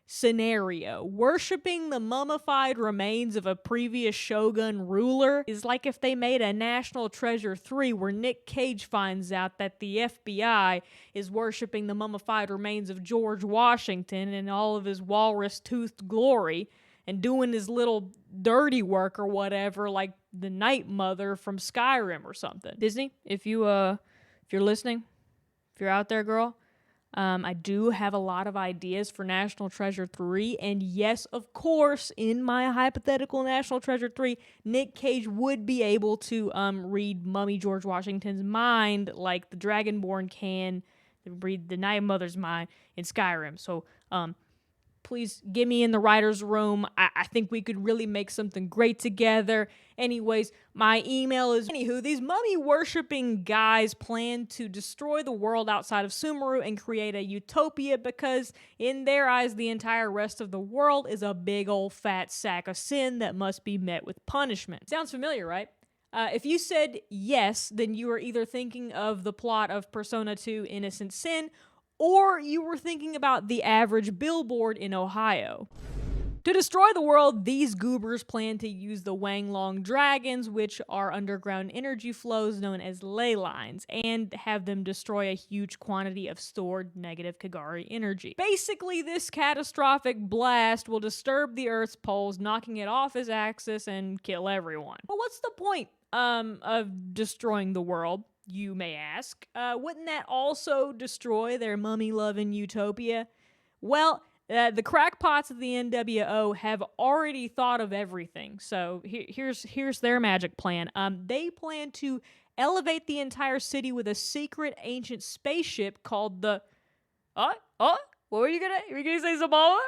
scenario, worshipping the mummified remains of a previous shogun ruler, is like if they made a National Treasure 3 where Nick Cage finds out that the FBI is worshipping the mummified remains of George Washington in all of his walrus-toothed glory and doing his little dirty work or whatever, like the Night Mother from Skyrim or something. Disney, if you're listening, if you're out there, girl, I do have a lot of ideas for National Treasure 3, and yes, of course, in my hypothetical National Treasure 3, Nick Cage would be able to read Mummy George Washington's mind like the Dragonborn can read the Night Mother's mind in Skyrim. So, please get me in the writer's room. I think we could really make something great together. Anyways, my email is... Anywho, these mummy-worshipping guys plan to destroy the world outside of Sumeru and create a utopia because, in their eyes, the entire rest of the world is a big old fat sack of sin that must be met with punishment. Sounds familiar, right? If you said yes, then you are either thinking of the plot of Persona 2 Innocent Sin, or you were thinking about the average billboard in Ohio. To destroy the world, these goobers plan to use the Wanglong dragons, which are underground energy flows known as ley lines, and have them destroy a huge quantity of stored negative Kagari energy. Basically, this catastrophic blast will disturb the Earth's poles, knocking it off its axis and kill everyone. Well, what's the point of destroying the world, you may ask? Wouldn't that also destroy their mummy-loving utopia? Well, the crackpots of the NWO have already thought of everything. So here's their magic plan. They plan to elevate the entire city with a secret ancient spaceship called the... What were you gonna say Zabalba?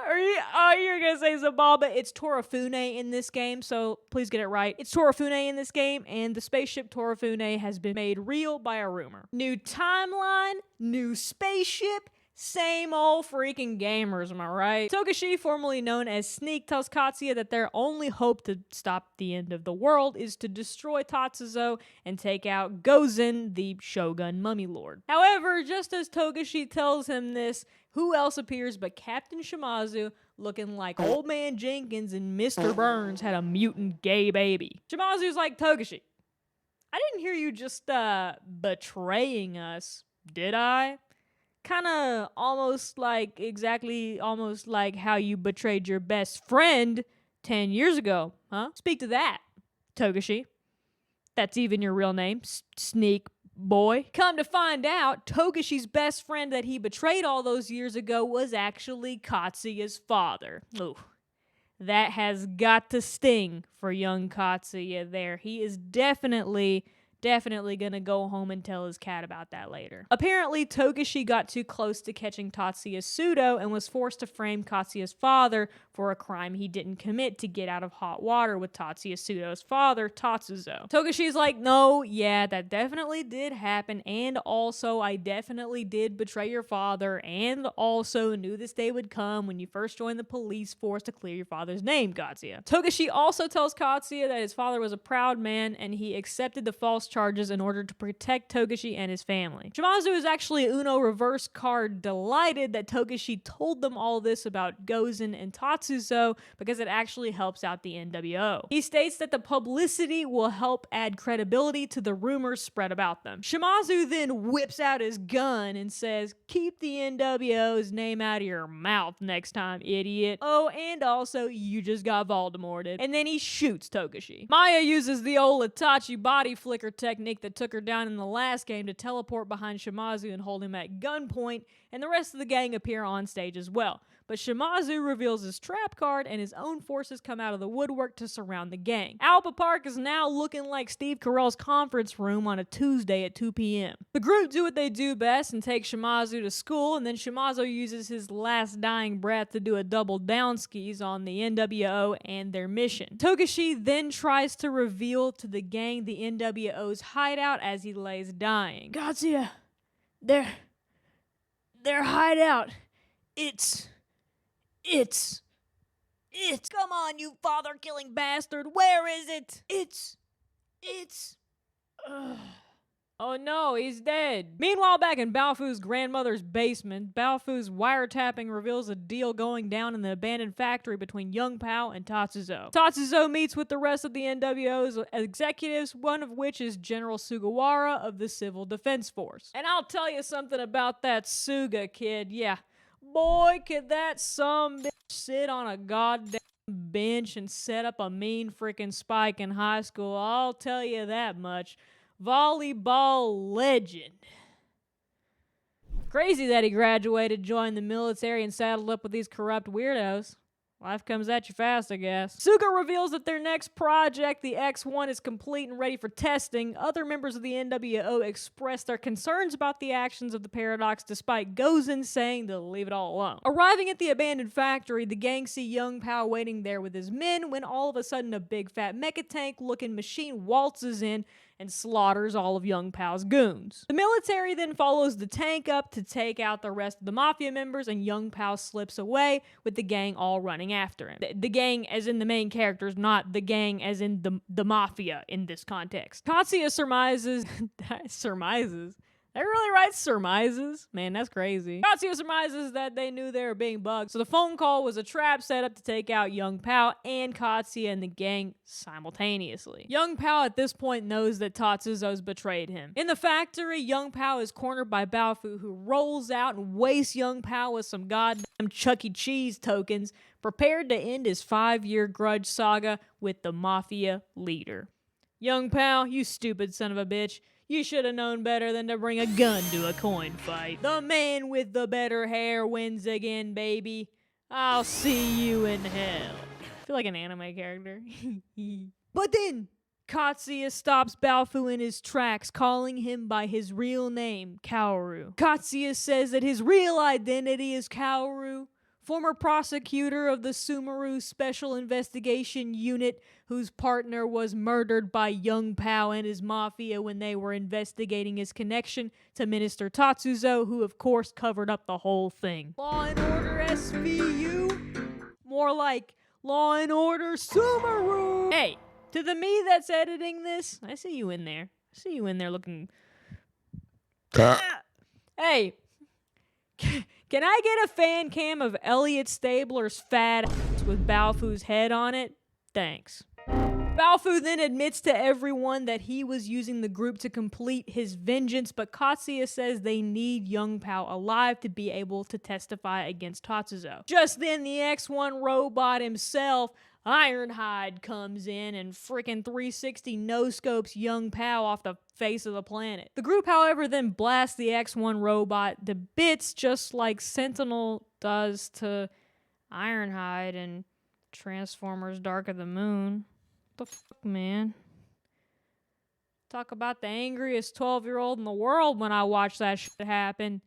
You're gonna say Zabalba. It's Torafune in this game, so please get it right. It's Torafune in this game, and the spaceship Torafune has been made real by a rumor. New timeline, new spaceship, same old freaking gamers, am I right? Togashi, formerly known as Sneak, tells Katsuya that their only hope to stop the end of the world is to destroy Tatsuzo and take out Gozen, the Shogun Mummy Lord. However, just as Togashi tells him this, who else appears but Captain Shimazu, looking like Old Man Jenkins and Mr. Burns had a mutant gay baby. Shimazu's like, Togashi, I didn't hear you just betraying us, did I? Kinda almost like how you betrayed your best friend 10 years ago, huh? Speak to that, Togashi. That's even your real name, Sneak Boy. Come to find out, Togashi's best friend that he betrayed all those years ago was actually Katsuya's father. Ooh, that has got to sting for young Katsuya there. He is definitely Definitely gonna go home and tell his cat about that later. Apparently, Togashi got too close to catching Tatsuya's pseudo and was forced to frame Katsuya's father for a crime he didn't commit to get out of hot water with Tatsuya Pseudo's father, Tatsuzo. Togashi's like, no, yeah, that definitely did happen, and also I definitely did betray your father, and also knew this day would come when you first joined the police force to clear your father's name, Katsuya. Togashi also tells Katsuya that his father was a proud man, and he accepted the false charges in order to protect Togashi and his family. Shimazu is actually Uno reverse card delighted that Togashi told them all this about Gozen and Tatsuzo because it actually helps out the NWO. He states that the publicity will help add credibility to the rumors spread about them. Shimazu then whips out his gun and says, keep the NWO's name out of your mouth next time, idiot. Oh, and also, you just got Voldemorted. And then he shoots Togashi. Maya uses the old Itachi body flicker technique that took her down in the last game to teleport behind Shimazu and hold him at gunpoint, and the rest of the gang appear on stage as well. But Shimazu reveals his trap card and his own forces come out of the woodwork to surround the gang. Alpha Park is now looking like Steve Carell's conference room on a Tuesday at 2 p.m. The group do what they do best and take Shimazu to school, and then Shimazu uses his last dying breath to do a double down skis on the NWO and their mission. Togashi then tries to reveal to the gang the NWO's hideout as he lays dying. Katsuya, their hideout, it's... Come on, you father-killing bastard. Where is it? Oh no, he's dead. Meanwhile, back in Baofu's grandmother's basement, Baofu's wiretapping reveals a deal going down in the abandoned factory between Young Pao and Tatsuzo. Tatsuzo meets with the rest of the NWO's executives, one of which is General Sugawara of the Civil Defense Force. And I'll tell you something about that Suga kid, yeah. Boy, could that sumbitch sit on a goddamn bench and set up a mean freaking spike in high school. I'll tell you that much. Volleyball legend. Crazy that he graduated, joined the military, and saddled up with these corrupt weirdos. Life comes at you fast, I guess. Suga reveals that their next project, the X1, is complete and ready for testing. Other members of the NWO express their concerns about the actions of the Paradox, despite Gozen saying they'll leave it all alone. Arriving at the abandoned factory, the gang see Young Pao waiting there with his men when all of a sudden a big fat mecha tank looking machine waltzes in and slaughters all of Young Pao's goons. The military then follows the tank up to take out the rest of the mafia members, and Young Pao slips away with the gang all running after him. The gang as in the main characters, not the gang as in the mafia in this context. Katsuya surmises... surmises? They really write surmises? Man, that's crazy. Katsuya surmises that they knew they were being bugged, so the phone call was a trap set up to take out Young Pao and Katsuya and the gang simultaneously. Young Pao at this point knows that Tatsuzo's betrayed him. In the factory, Young Pao is cornered by Baofu, who rolls out and wastes Young Pao with some goddamn Chuck E. Cheese tokens, prepared to end his 5-year grudge saga with the mafia leader. Young Pao, you stupid son of a bitch. You should have known better than to bring a gun to a coin fight. The man with the better hair wins again, baby. I'll see you in hell. I feel like an anime character. But then, Katsuya stops Baofu in his tracks, calling him by his real name, Kaoru. Katsuya says that his real identity is Kaoru, former prosecutor of the Sumeru Special Investigation Unit, whose partner was murdered by Young Pao and his mafia when they were investigating his connection to Minister Tatsuzo, who of course covered up the whole thing. Law and Order SVU? More like Law and Order Sumeru! Hey, to the me that's editing this, I see you in there. I see you in there looking... Hey, can I get a fan cam of Elliot Stabler's fat ass with Baofu's head on it? Thanks. Baofu then admits to everyone that he was using the group to complete his vengeance, but Katsuya says they need Young Pao alive to be able to testify against Tatsuzo. Just then, the X1 robot himself, Ironhide, comes in and frickin' 360 no-scopes Young Pao off the face of the planet. The group, however, then blasts the X1 robot to bits, just like Sentinel does to Ironhide and Transformers Dark of the Moon. What the fuck, man? What Talk about the angriest 12-year-old in the world when I watched that shit happen.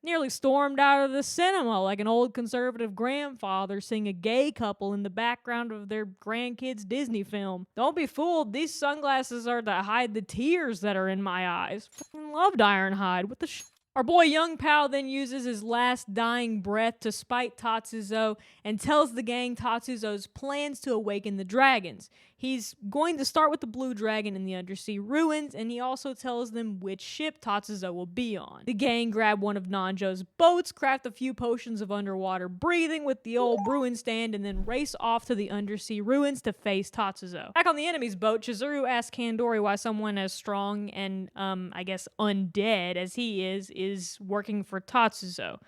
Nearly stormed out of the cinema like an old conservative grandfather seeing a gay couple in the background of their grandkid's Disney film. Don't be fooled, these sunglasses are to hide the tears that are in my eyes. Fucking loved Ironhide. What the shit? Our boy Young Pao then uses his last dying breath to spite Tatsuzo and tells the gang Tatsuzo's plans to awaken the dragons. He's going to start with the blue dragon in the undersea ruins, and he also tells them which ship Tatsuzo will be on. The gang grab one of Nanjo's boats, craft a few potions of underwater breathing with the old brewing stand, and then race off to the undersea ruins to face Tatsuzo. Back on the enemy's boat, Chizuru asks Kandori why someone as strong and, I guess, undead as he is working for Tatsuzo.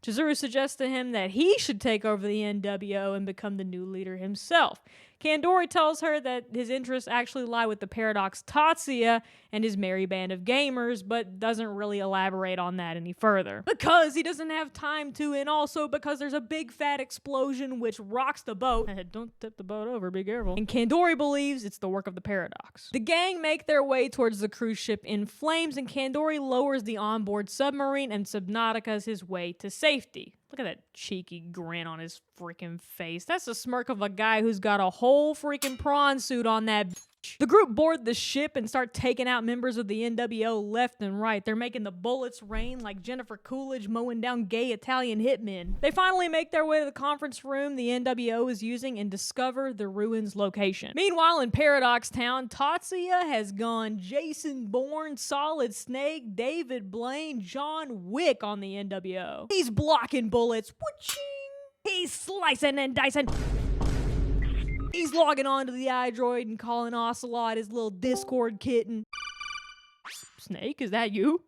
Chizuru suggests to him that he should take over the NWO and become the new leader himself. Kandori tells her that his interests actually lie with the Paradox Tatsuya and his merry band of gamers, but doesn't really elaborate on that any further. Because he doesn't have time to, and also because there's a big fat explosion which rocks the boat. Don't tip the boat over, be careful. And Kandori believes it's the work of the Paradox. The gang make their way towards the cruise ship in flames, and Kandori lowers the onboard submarine and Subnauticas his way to safety. Look at that cheeky grin on his freaking face. That's the smirk of a guy who's got a whole freaking prawn suit on that bitch. The group board the ship and start taking out members of the NWO left and right. They're making the bullets rain like Jennifer Coolidge mowing down gay Italian hitmen. They finally make their way to the conference room the NWO is using and discover the ruins location. Meanwhile, in Paradox Town, Tatsuya has gone Jason Bourne, Solid Snake, David Blaine, John Wick on the NWO. He's blocking bullets. Wha-ching! He's slicing and dicing. He's logging onto the iDroid and calling Ocelot his little Discord kitten. Snake, is that you?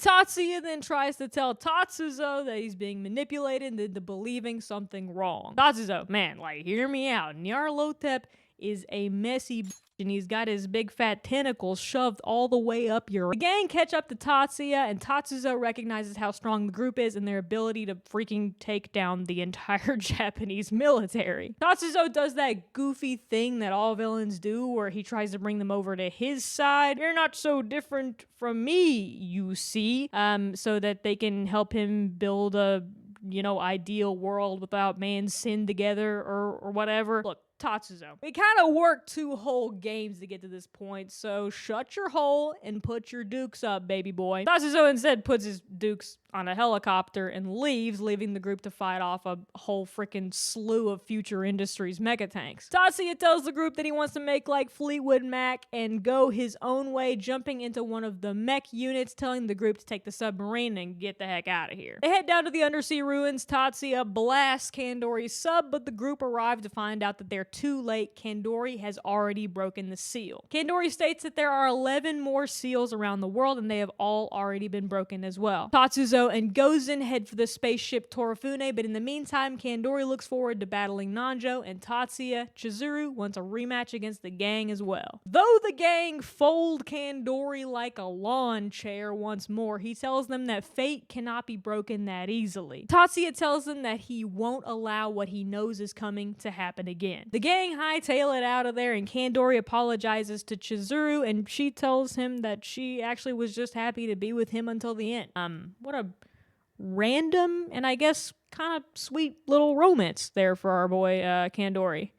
Tatsuya then tries to tell Tatsuzo that he's being manipulated into believing something wrong. Tatsuzo, man, like, hear me out. Nyarlathotep is a messy bitch, and he's got his big fat tentacles shoved all the way up your... The gang catch up to Tatsuya, and Tatsuzo recognizes how strong the group is and their ability to freaking take down the entire Japanese military. Tatsuzo does that goofy thing that all villains do, where he tries to bring them over to his side. You're not so different from me, you see, so that they can help him build a, ideal world without man's sin together or whatever. Look, Tatsuzo, we kind of worked 2 whole games to get to this point, so shut your hole and put your dukes up, baby boy. Tatsuzo instead puts his dukes on a helicopter and leaves, leaving the group to fight off a whole freaking slew of Future Industries mecha tanks. Tatsuya tells the group that he wants to make like Fleetwood Mac and go his own way, jumping into one of the mech units, telling the group to take the submarine and get the heck out of here. They head down to the undersea ruins. Tatsuya blasts Kandori's sub, but the group arrive to find out that they're too late. Kandori has already broken the seal. Kandori states that there are 11 more seals around the world and they have all already been broken as well. Tatsuzo and Gozen head for the spaceship Torifune, but in the meantime, Kandori looks forward to battling Nanjo, and Tatsuya, Chizuru wants a rematch against the gang as well. Though the gang fold Kandori like a lawn chair once more, he tells them that fate cannot be broken that easily. Tatsuya tells them that he won't allow what he knows is coming to happen again. The gang hightail it out of there, and Kandori apologizes to Chizuru, and she tells him that she actually was just happy to be with him until the end. What a random and I guess kind of sweet little romance there for our boy Kandori.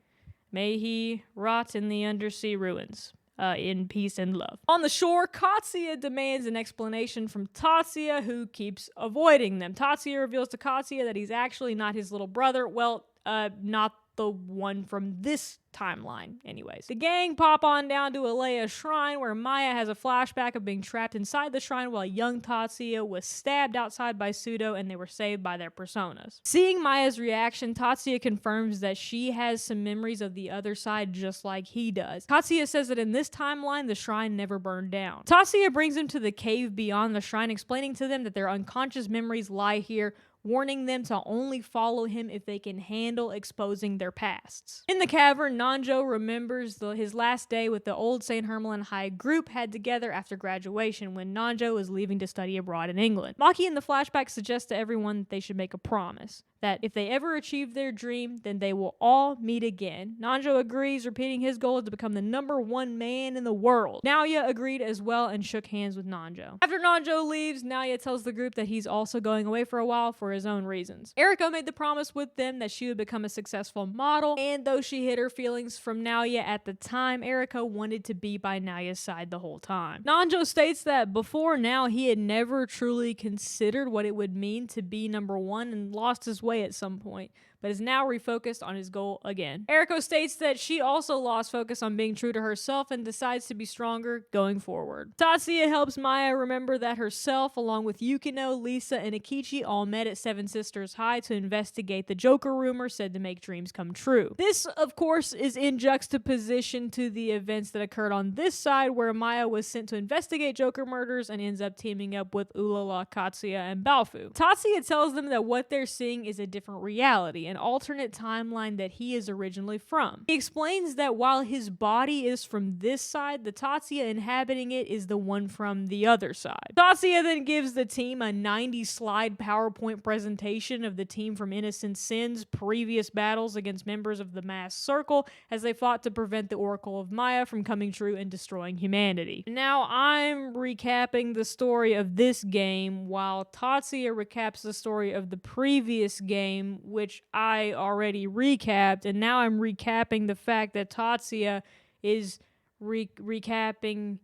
May he rot in the undersea ruins. In peace and love. On the shore, Katsuya demands an explanation from Tatsuya, who keeps avoiding them. Tatsuya reveals to Katsuya that he's actually not his little brother. Well, not the one from this timeline, anyways. The gang pop on down to Alea's shrine, where Maya has a flashback of being trapped inside the shrine while young Tatsuya was stabbed outside by Pseudo and they were saved by their personas. Seeing Maya's reaction, Tatsuya confirms that she has some memories of the other side just like he does. Tatsuya says that in this timeline, the shrine never burned down. Tatsuya brings him to the cave beyond the shrine, explaining to them that their unconscious memories lie here warning them to only follow him if they can handle exposing their pasts. In the cavern, Nanjo remembers his last day with the old St. Hermelin High group had together after graduation when Nanjo was leaving to study abroad in England. Maki in the flashback suggests to everyone that they should make a promise that if they ever achieve their dream, then they will all meet again. Nanjo agrees, repeating his goal is to become the #1 man in the world. Naoya agreed as well and shook hands with Nanjo. After Nanjo leaves, Naoya tells the group that he's also going away for a while for his own reasons. Eriko made the promise with them that she would become a successful model, and though she hid her feelings from Naoya at the time, Eriko wanted to be by Naoya's side the whole time. Nanjo states that before now he had never truly considered what it would mean to be #1 and lost his way at some point, but is now refocused on his goal again. Eriko states that she also lost focus on being true to herself and decides to be stronger going forward. Tatsuya helps Maya remember that herself, along with Yukino, Lisa, and Akichi, all met at Seven Sisters High to investigate the Joker rumor said to make dreams come true. This, of course, is in juxtaposition to the events that occurred on this side, where Maya was sent to investigate Joker murders and ends up teaming up with Ulala, Katsuya, and Balfu. Tatsuya tells them that what they're seeing is a different reality, an alternate timeline that he is originally from. He explains that while his body is from this side, the Tatsuya inhabiting it is the one from the other side. Tatsuya then gives the team a 90-slide PowerPoint presentation of the team from Innocent Sin's previous battles against members of the Masked Circle as they fought to prevent the Oracle of Maya from coming true and destroying humanity. Now I'm recapping the story of this game while Tatsuya recaps the story of the previous game, which I already recapped, and now I'm recapping the fact that Tatsuya is recapping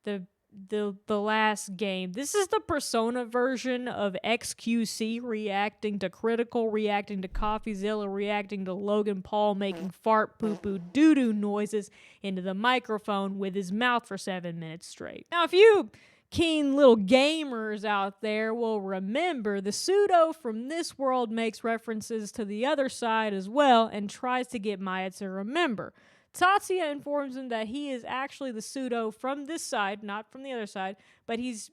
the last game. This is the Persona version of XQC reacting to Critical, reacting to CoffeeZilla, reacting to Logan Paul making fart poo poo doo doo noises into the microphone with his mouth for 7 minutes straight. Now, if you keen little gamers out there will remember the pseudo from this world makes references to the other side as well and tries to get Maya to remember. Tatsuya informs him that he is actually the pseudo from this side, not from the other side, but he's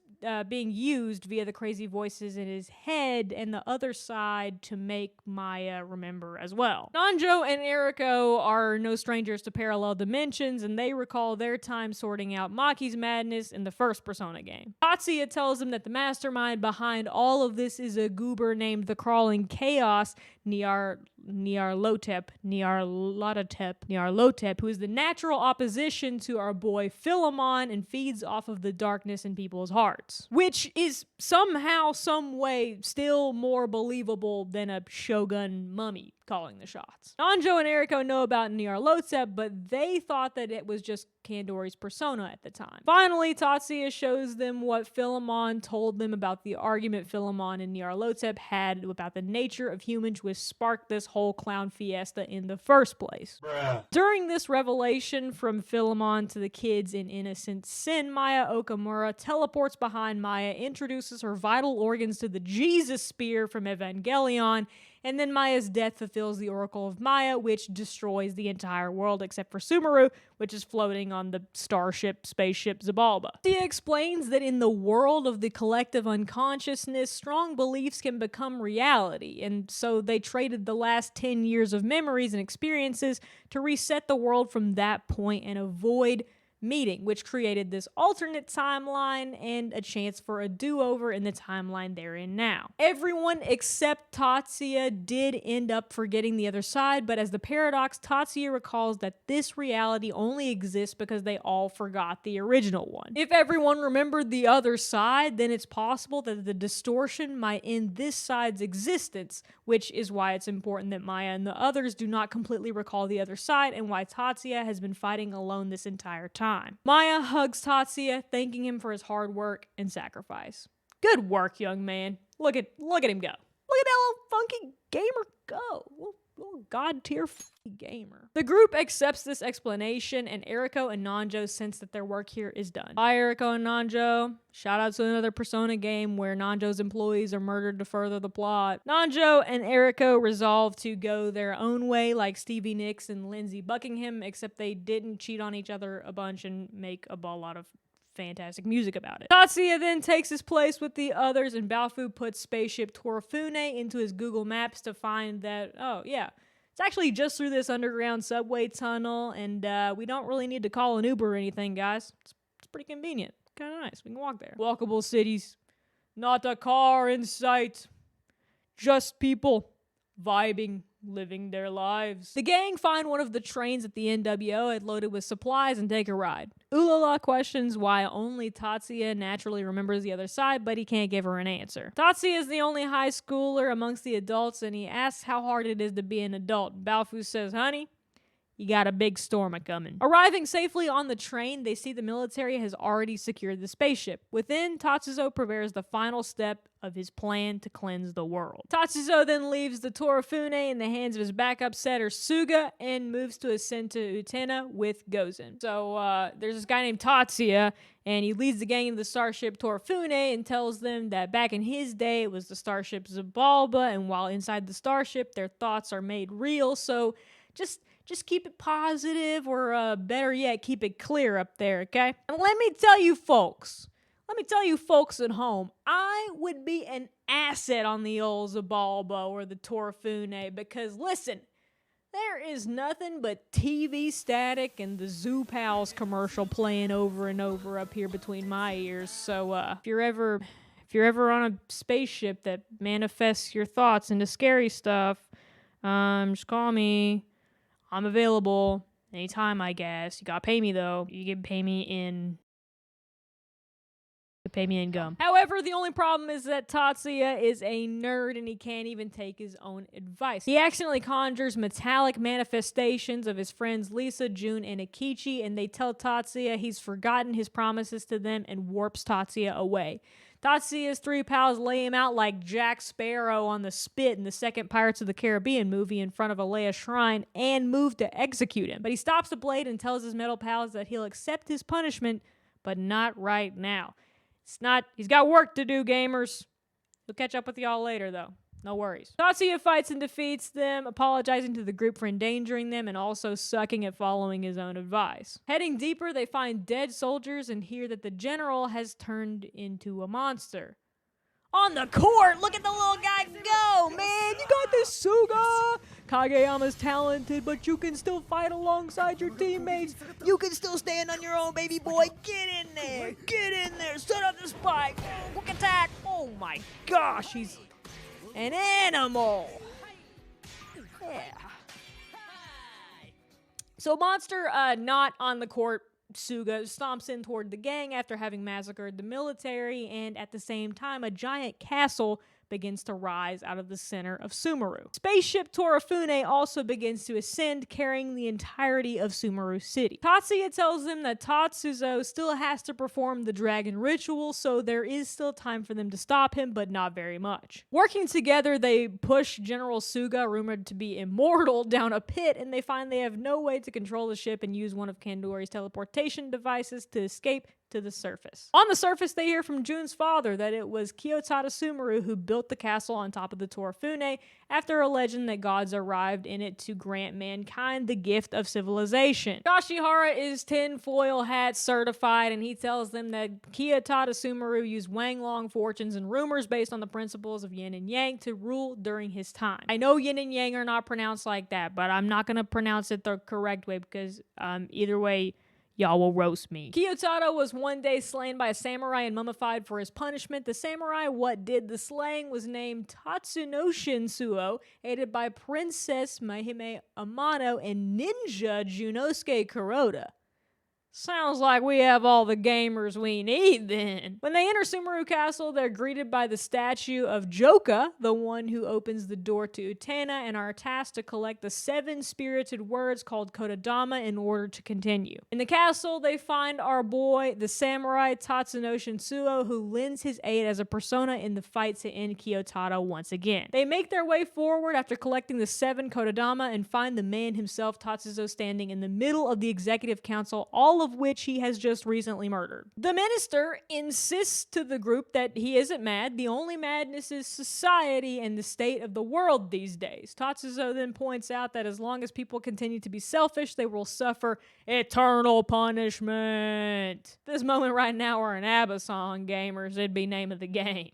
being used via the crazy voices in his head and the other side to make Maya remember as well. Nanjo and Eriko are no strangers to parallel dimensions, and they recall their time sorting out Maki's madness in the first Persona game. Tatsuya tells them that the mastermind behind all of this is a goober named the Crawling Chaos, Nyarlathotep, who is the natural opposition to our boy Philemon and feeds off of the darkness in people's hearts. Which is somehow, some way, still more believable than a Shogun mummy calling the shots. Nanjo and Eriko know about Nyarlathotep, but they thought that it was just Kandori's persona at the time. Finally, Tatsuya shows them what Philemon told them about the argument Philemon and Nyarlathotep had about the nature of humans, which sparked this whole clown fiesta in the first place. Bruh. During this revelation from Philemon to the kids in Innocent Sin, Maya Okamura teleports behind Maya, introduces her vital organs to the Jesus Spear from Evangelion, and then Maya's death fulfills the Oracle of Maya, which destroys the entire world except for Sumeru, which is floating on the spaceship Zabalba. She explains that in the world of the collective unconsciousness, strong beliefs can become reality, and so they traded the last 10 years of memories and experiences to reset the world from that point and avoid meeting, which created this alternate timeline and a chance for a do-over in the timeline they're in now. Everyone except Tatsuya did end up forgetting the other side, but as the paradox, Tatsuya recalls that this reality only exists because they all forgot the original one. If everyone remembered the other side, then it's possible that the distortion might end this side's existence, which is why it's important that Maya and the others do not completely recall the other side and why Tatsuya has been fighting alone this entire time. Maya hugs Tatsuya, thanking him for his hard work and sacrifice. Good work, young man. Look at him go. Look at that little funky gamer go. Little god-tier gamer. The group accepts this explanation, and Eriko and Nanjo sense that their work here is done. Bye, Eriko and Nanjo. Shout out to another Persona game where Nanjo's employees are murdered to further the plot. Nanjo and Eriko resolve to go their own way like Stevie Nicks and Lindsey Buckingham, except they didn't cheat on each other a bunch and make a lot of fantastic music about it. Tatsuya then takes his place with the others, and Baofu puts spaceship Torafune into his Google Maps to find that, oh yeah, it's actually just through this underground subway tunnel, and we don't really need to call an Uber or anything, guys. It's pretty convenient. Kind of nice. We can walk there. Walkable cities. Not a car in sight. Just people vibing, living their lives. The gang find one of the trains at the NWO had loaded with supplies and take a ride. Ulala questions why only Tatsuya naturally remembers the other side, but he can't give her an answer. Tatsuya is the only high schooler amongst the adults, and he asks how hard it is to be an adult. Baofu says, honey, you got a big storm a-coming. Arriving safely on the train, they see the military has already secured the spaceship. Within, Tatsuzo prepares the final step of his plan to cleanse the world. Tatsuzo then leaves the Torafune in the hands of his backup setter Suga and moves to ascend to Utena with Gozen. So there's this guy named Tatsuya, and he leads the gang into the starship Torafune and tells them that back in his day it was the starship Zabalba, and while inside the starship their thoughts are made real, so just keep it positive, or better yet, keep it clear up there, okay? And let me tell you folks at home, I would be an asset on the old Zabalba or the Torafune, because listen, there is nothing but TV static and the Zoo Pals commercial playing over and over up here between my ears. So if you're ever on a spaceship that manifests your thoughts into scary stuff, just call me. I'm available anytime, I guess. You gotta pay me, though. You can pay me in gum. However, the only problem is that Tatsuya is a nerd and he can't even take his own advice. He accidentally conjures metallic manifestations of his friends Lisa, June, and Akichi, and they tell Tatsuya he's forgotten his promises to them and warps Tatsuya away. Tatsuya's three pals lay him out like Jack Sparrow on the spit in the second Pirates of the Caribbean movie in front of a Leia shrine and move to execute him. But he stops the blade and tells his metal pals that he'll accept his punishment, but not right now. He's got work to do, gamers. He'll catch up with y'all later, though. No worries. Tatsuya fights and defeats them, apologizing to the group for endangering them and also sucking at following his own advice. Heading deeper, they find dead soldiers and hear that the general has turned into a monster. On the court, look at the little guy go, man! You got this, Suga! Kageyama's talented, but you can still fight alongside your teammates. You can still stand on your own, baby boy. Get in there! Get in there! Set up the spike! Quick attack! Oh my gosh, he's an animal! Yeah. So Monster, not on the court, Suga stomps in toward the gang after having massacred the military, and at the same time, a giant castle begins to rise out of the center of Sumeru. Spaceship Torafune also begins to ascend, carrying the entirety of Sumeru City. Tatsuya tells them that Tatsuzo still has to perform the dragon ritual, so there is still time for them to stop him, but not very much. Working together, they push General Suga, rumored to be immortal, down a pit, and they find they have no way to control the ship and use one of Kandori's teleportation devices to escape to the surface. On the surface, they hear from Jun's father that it was Kyotada Sumeru who built the castle on top of the Torafune after a legend that gods arrived in it to grant mankind the gift of civilization. Kashihara is tinfoil hat certified, and he tells them that Kyotada Sumeru used Wanglong fortunes and rumors based on the principles of yin and yang to rule during his time. I know yin and yang are not pronounced like that, but I'm not going to pronounce it the correct way because either way, y'all will roast me. Kyotada was one day slain by a samurai and mummified for his punishment. The samurai what did the slaying was named Tatsunoshin Suo, aided by Princess Mahime Amano and Ninja Junosuke Kuroda. Sounds like we have all the gamers we need then. When they enter Sumeru Castle, they're greeted by the statue of Joka, the one who opens the door to Utena, and are tasked to collect the 7 spirited words called Kodadama in order to continue. In the castle, they find our boy, the samurai Tatsunoshin Suo, who lends his aid as a persona in the fight to end Kyotada once again. They make their way forward after collecting the 7 Kodadama and find the man himself, Tatsuzo, standing in the middle of the executive council, all all of which he has just recently murdered. The minister insists to the group that he isn't mad. The only madness is society and the state of the world these days. Tatsuzo then points out that as long as people continue to be selfish, they will suffer eternal punishment. This moment right now were an ABBA song, gamers. It'd be name of the game.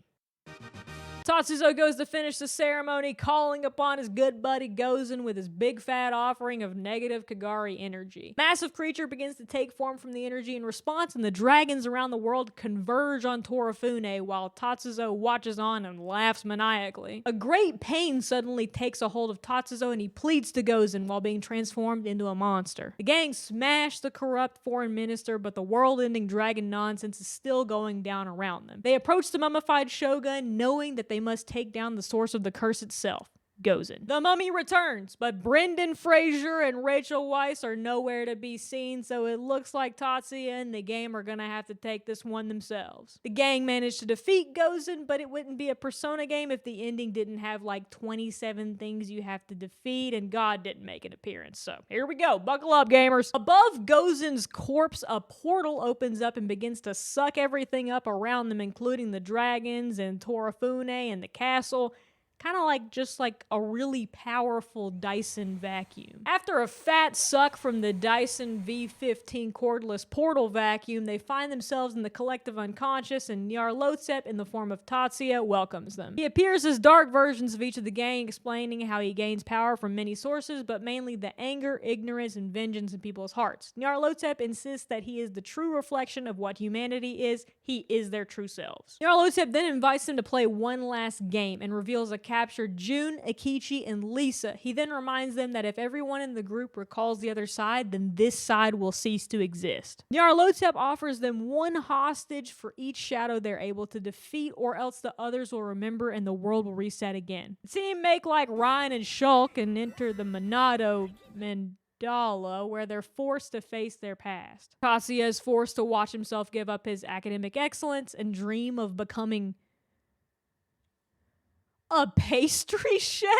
Tatsuzo goes to finish the ceremony, calling upon his good buddy Gozen with his big fat offering of negative Kagari energy. Massive creature begins to take form from the energy in response, and the dragons around the world converge on Torifune while Tatsuzo watches on and laughs maniacally. A great pain suddenly takes a hold of Tatsuzo and he pleads to Gozen while being transformed into a monster. The gang smash the corrupt foreign minister, but the world-ending dragon nonsense is still going down around them. They approach the mummified shogun knowing that they must take down the source of the curse itself, Gozen. The mummy returns, but Brendan Fraser and Rachel Weisz are nowhere to be seen, so it looks like Tatsuya and the game are gonna have to take this one themselves. The gang managed to defeat Gozen, but it wouldn't be a Persona game if the ending didn't have like 27 things you have to defeat and God didn't make an appearance. So here we go, buckle up gamers. Above Gozen's corpse, a portal opens up and begins to suck everything up around them, including the dragons and Torifune and the castle. Kind of like just like a really powerful Dyson vacuum. After a fat suck from the Dyson V15 cordless portal vacuum, they find themselves in the collective unconscious, and Nyarlathotep in the form of Tatsuya welcomes them. He appears as dark versions of each of the gang, explaining how he gains power from many sources, but mainly the anger, ignorance, and vengeance in people's hearts. Nyarlathotep insists that he is the true reflection of what humanity is. He is their true selves. Nyarlathotep then invites them to play one last game and reveals a captured June, Akichi, and Lisa. He then reminds them that if everyone in the group recalls the other side, then this side will cease to exist. Nyarlathotep offers them one hostage for each shadow they're able to defeat, or else the others will remember and the world will reset again. The team make like Ryan and Shulk and enter the Monado Mandala, where they're forced to face their past. Tatsuya is forced to watch himself give up his academic excellence and dream of becoming a pastry chef?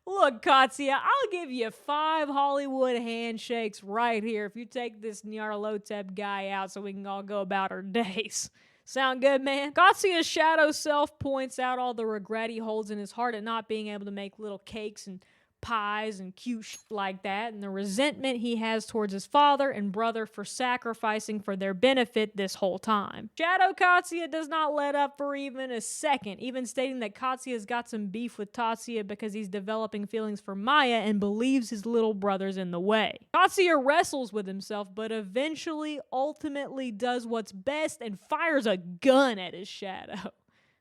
Look, Katsuya, I'll give you 5 Hollywood handshakes right here if you take this Nyarlathotep guy out so we can all go about our days. Sound good, man? Katsuya's shadow self points out all the regret he holds in his heart at not being able to make little cakes and pies and cute shit like that, and the resentment he has towards his father and brother for sacrificing for their benefit this whole time. Shadow Katsuya does not let up for even a second, even stating that Katsuya's got some beef with Tatsuya because he's developing feelings for Maya and believes his little brother's in the way. Katsuya wrestles with himself, but eventually ultimately does what's best and fires a gun at his shadow.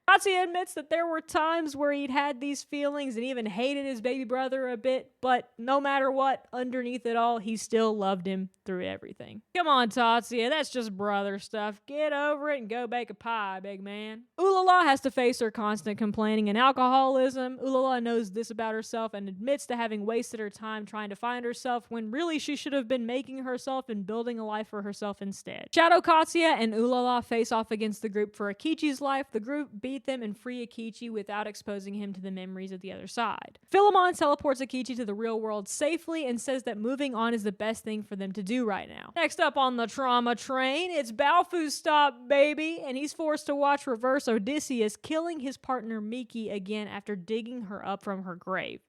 Tatsuya admits that there were times where he'd had these feelings and even hated his baby brother a bit, but no matter what, underneath it all, he still loved him through everything. Come on, Tatsuya, that's just brother stuff. Get over it and go bake a pie, big man. Ulala has to face her constant complaining and alcoholism. Ulala knows this about herself and admits to having wasted her time trying to find herself when really she should have been making herself and building a life for herself instead. Shadow Katsuya and Ulala face off against the group for Akichi's life. The group beat them and free Akichi without exposing him to the memories of the other side. Philemon teleports Akichi to the real world safely and says that moving on is the best thing for them to do right now. Next up on the trauma train, it's Balfu's stop, baby, and he's forced to watch Reverse Odysseus killing his partner Miki again after digging her up from her grave.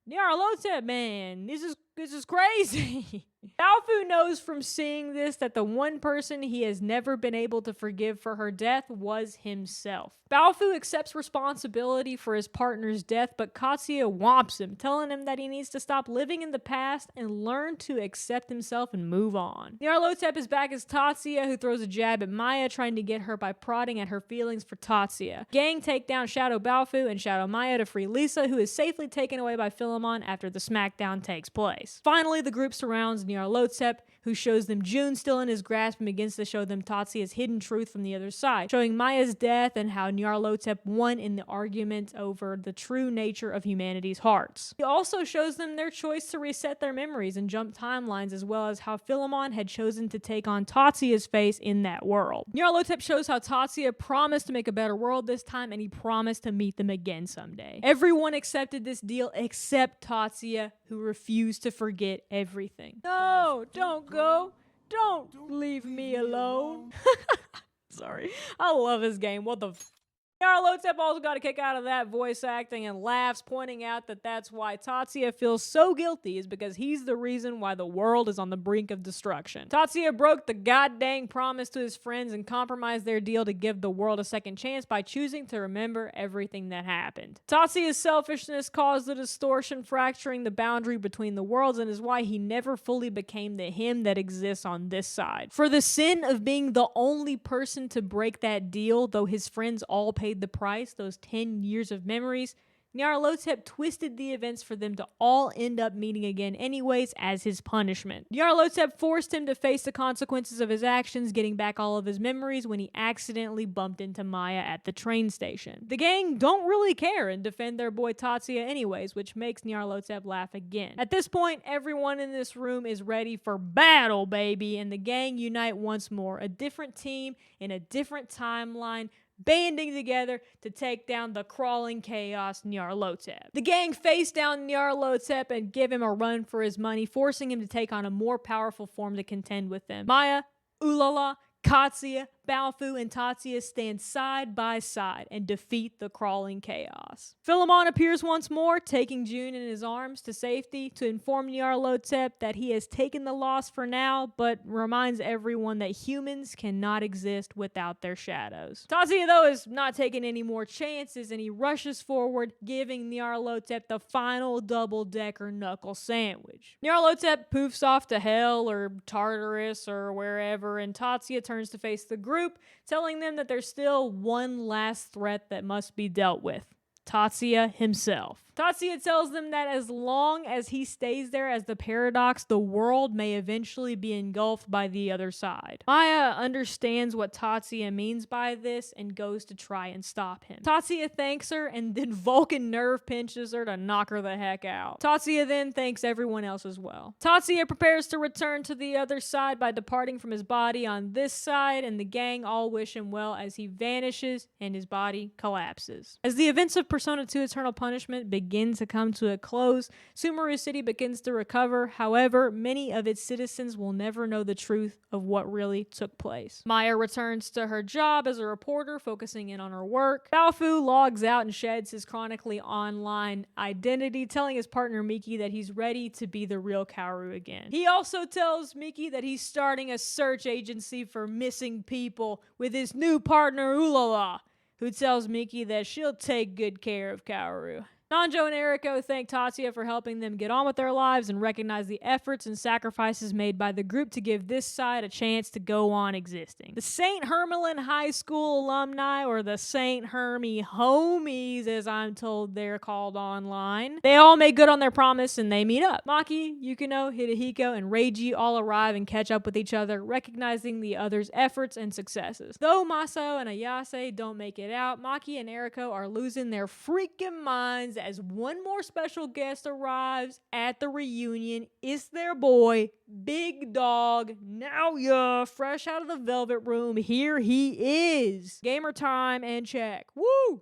Nyarlathotep, man, this is crazy. Balfu knows from seeing this that the one person he has never been able to forgive for her death was himself. Balfu accepts responsibility for his partner's death, but Katsuya whomps him, telling him that he needs to stop living in the past and learn to accept himself and move on. Nyarlathotep is back as Tatsuya, who throws a jab at Maya, trying to get her by prodding at her feelings for Tatsuya. Gang take down Shadow Balfu and Shadow Maya to free Lisa, who is safely taken away by Philemon after the smackdown takes place. Finally, the group surrounds Nyarlathotep, who shows them June still in his grasp and begins to show them Tatsuya's hidden truth from the other side, showing Maya's death and how Nyarlathotep won in the argument over the true nature of humanity's hearts. He also shows them their choice to reset their memories and jump timelines, as well as how Philemon had chosen to take on Tatsuya's face in that world. Nyarlathotep shows how Tatsuya promised to make a better world this time, and he promised to meet them again someday. Everyone accepted this deal except Tatsuya, who refused to forget everything. No, don't go. Don't leave me alone. Sorry. I love this game. What the Nyarlathotep also got a kick out of that voice acting and laughs, pointing out that that's why Tatsuya feels so guilty, is because he's the reason why the world is on the brink of destruction. Tatsuya broke the goddamn promise to his friends and compromised their deal to give the world a second chance by choosing to remember everything that happened. Tatsuya's selfishness caused the distortion, fracturing the boundary between the worlds, and is why he never fully became the him that exists on this side. For the sin of being the only person to break that deal, though his friends all paid the price, those 10 years of memories, Nyarlathotep twisted the events for them to all end up meeting again anyways as his punishment. Nyarlathotep forced him to face the consequences of his actions, getting back all of his memories when he accidentally bumped into Maya at the train station. The gang don't really care and defend their boy Tatsuya anyways, which makes Nyarlathotep laugh again. At this point, everyone in this room is ready for battle, baby, and the gang unite once more, a different team in a different timeline, banding together to take down the crawling chaos Nyarlathotep. The gang face down Nyarlathotep and give him a run for his money, forcing him to take on a more powerful form to contend with them. Maya, Ulala, Katsuya, Baofu, and Tatsuya stand side by side and defeat the crawling chaos. Philemon appears once more, taking June in his arms to safety to inform Nyarlathotep that he has taken the loss for now, but reminds everyone that humans cannot exist without their shadows. Tatsuya, though, is not taking any more chances, and he rushes forward, giving Nyarlathotep the final double-decker knuckle sandwich. Nyarlathotep poofs off to hell or Tartarus or wherever, and Tatsuya turns to face the group, telling them that there's still one last threat that must be dealt with: Tatsuya himself. Tatsuya tells them that as long as he stays there as the paradox, the world may eventually be engulfed by the other side. Maya understands what Tatsuya means by this and goes to try and stop him. Tatsuya thanks her, and then Vulcan nerve pinches her to knock her the heck out. Tatsuya then thanks everyone else as well. Tatsuya prepares to return to the other side by departing from his body on this side, and the gang all wish him well as he vanishes and his body collapses. As the events of Persona 2 Eternal Punishment begin to come to a close, Sumeru City begins to recover. However, many of its citizens will never know the truth of what really took place. Maya returns to her job as a reporter, focusing in on her work. Baofu logs out and sheds his chronically online identity, telling his partner Miki that he's ready to be the real Kaoru again. He also tells Miki that he's starting a search agency for missing people with his new partner Ulala, who tells Miki that she'll take good care of Kaoru. Nanjo and Eriko thank Tatsuya for helping them get on with their lives and recognize the efforts and sacrifices made by the group to give this side a chance to go on existing. The St. Hermelin High School alumni, or the St. Hermie homies as I'm told they're called online, they all make good on their promise and they meet up. Maki, Yukino, Hidehiko, and Reiji all arrive and catch up with each other, recognizing the others' efforts and successes. Though Masao and Ayase don't make it out, Maki and Eriko are losing their freaking minds as one more special guest arrives at the reunion. It's their boy, Big Dog Naoya, fresh out of the Velvet Room. Here he is. Gamer time and check. Woo!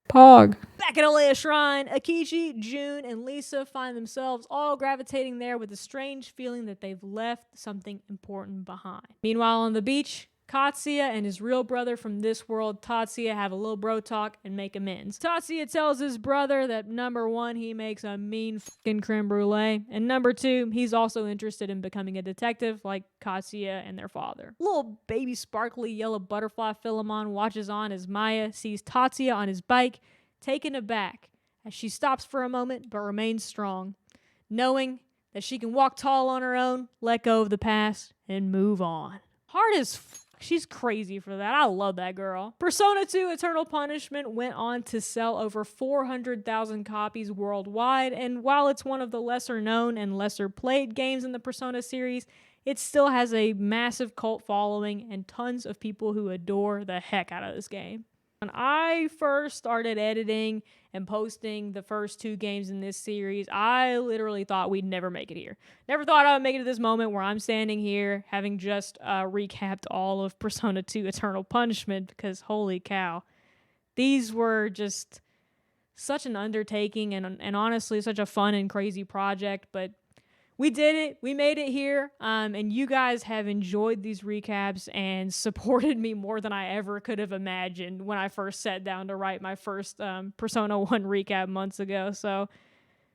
Pog. Back at Alea Shrine, Akichi, June, and Lisa find themselves all gravitating there with a strange feeling that they've left something important behind. Meanwhile, on the beach, Katsuya and his real brother from this world, Tatsuya, have a little bro talk and make amends. Tatsuya tells his brother that number one, he makes a mean fucking creme brulee, and number two, he's also interested in becoming a detective like Katsuya and their father. Little baby sparkly yellow butterfly Philemon watches on as Maya sees Tatsuya on his bike, taken aback as she stops for a moment but remains strong, knowing that she can walk tall on her own, let go of the past, and move on. Hard as she's crazy for that. I love that girl. Persona 2 Eternal Punishment went on to sell over 400,000 copies worldwide, and while it's one of the lesser known and lesser played games in the Persona series, it still has a massive cult following and tons of people who adore the heck out of this game. When I first started editing and posting the first two games in this series, I literally thought we'd never make it here. Never thought I would make it to this moment where I'm standing here having just recapped all of Persona 2 Eternal Punishment, because holy cow, these were just such an undertaking and honestly such a fun and crazy project, but we did it. We made it here. And you guys have enjoyed these recaps and supported me more than I ever could have imagined when I first sat down to write my first Persona 1 recap months ago. So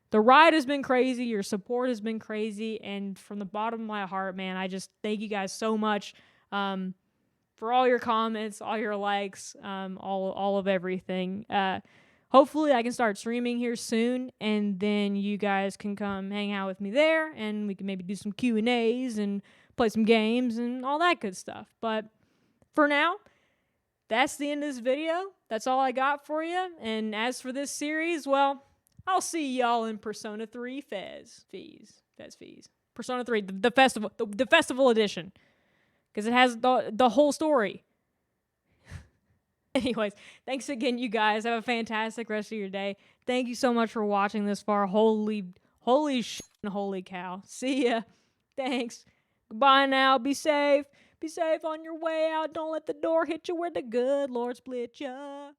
the ride has been crazy. Your support has been crazy. And from the bottom of my heart, man, I just thank you guys so much for all your comments, all your likes, all of everything. Hopefully I can start streaming here soon, and then you guys can come hang out with me there, and we can maybe do some Q&As and play some games and all that good stuff. But for now, that's the end of this video. That's all I got for you. And as for this series, well, I'll see y'all in Persona 3 Fez. Persona 3, the festival, the festival edition. Because it has the whole story. Anyways, thanks again, you guys. Have a fantastic rest of your day. Thank you so much for watching this far. Holy shit and holy cow. See ya. Thanks. Goodbye now. Be safe. Be safe on your way out. Don't let the door hit you where the good Lord split ya.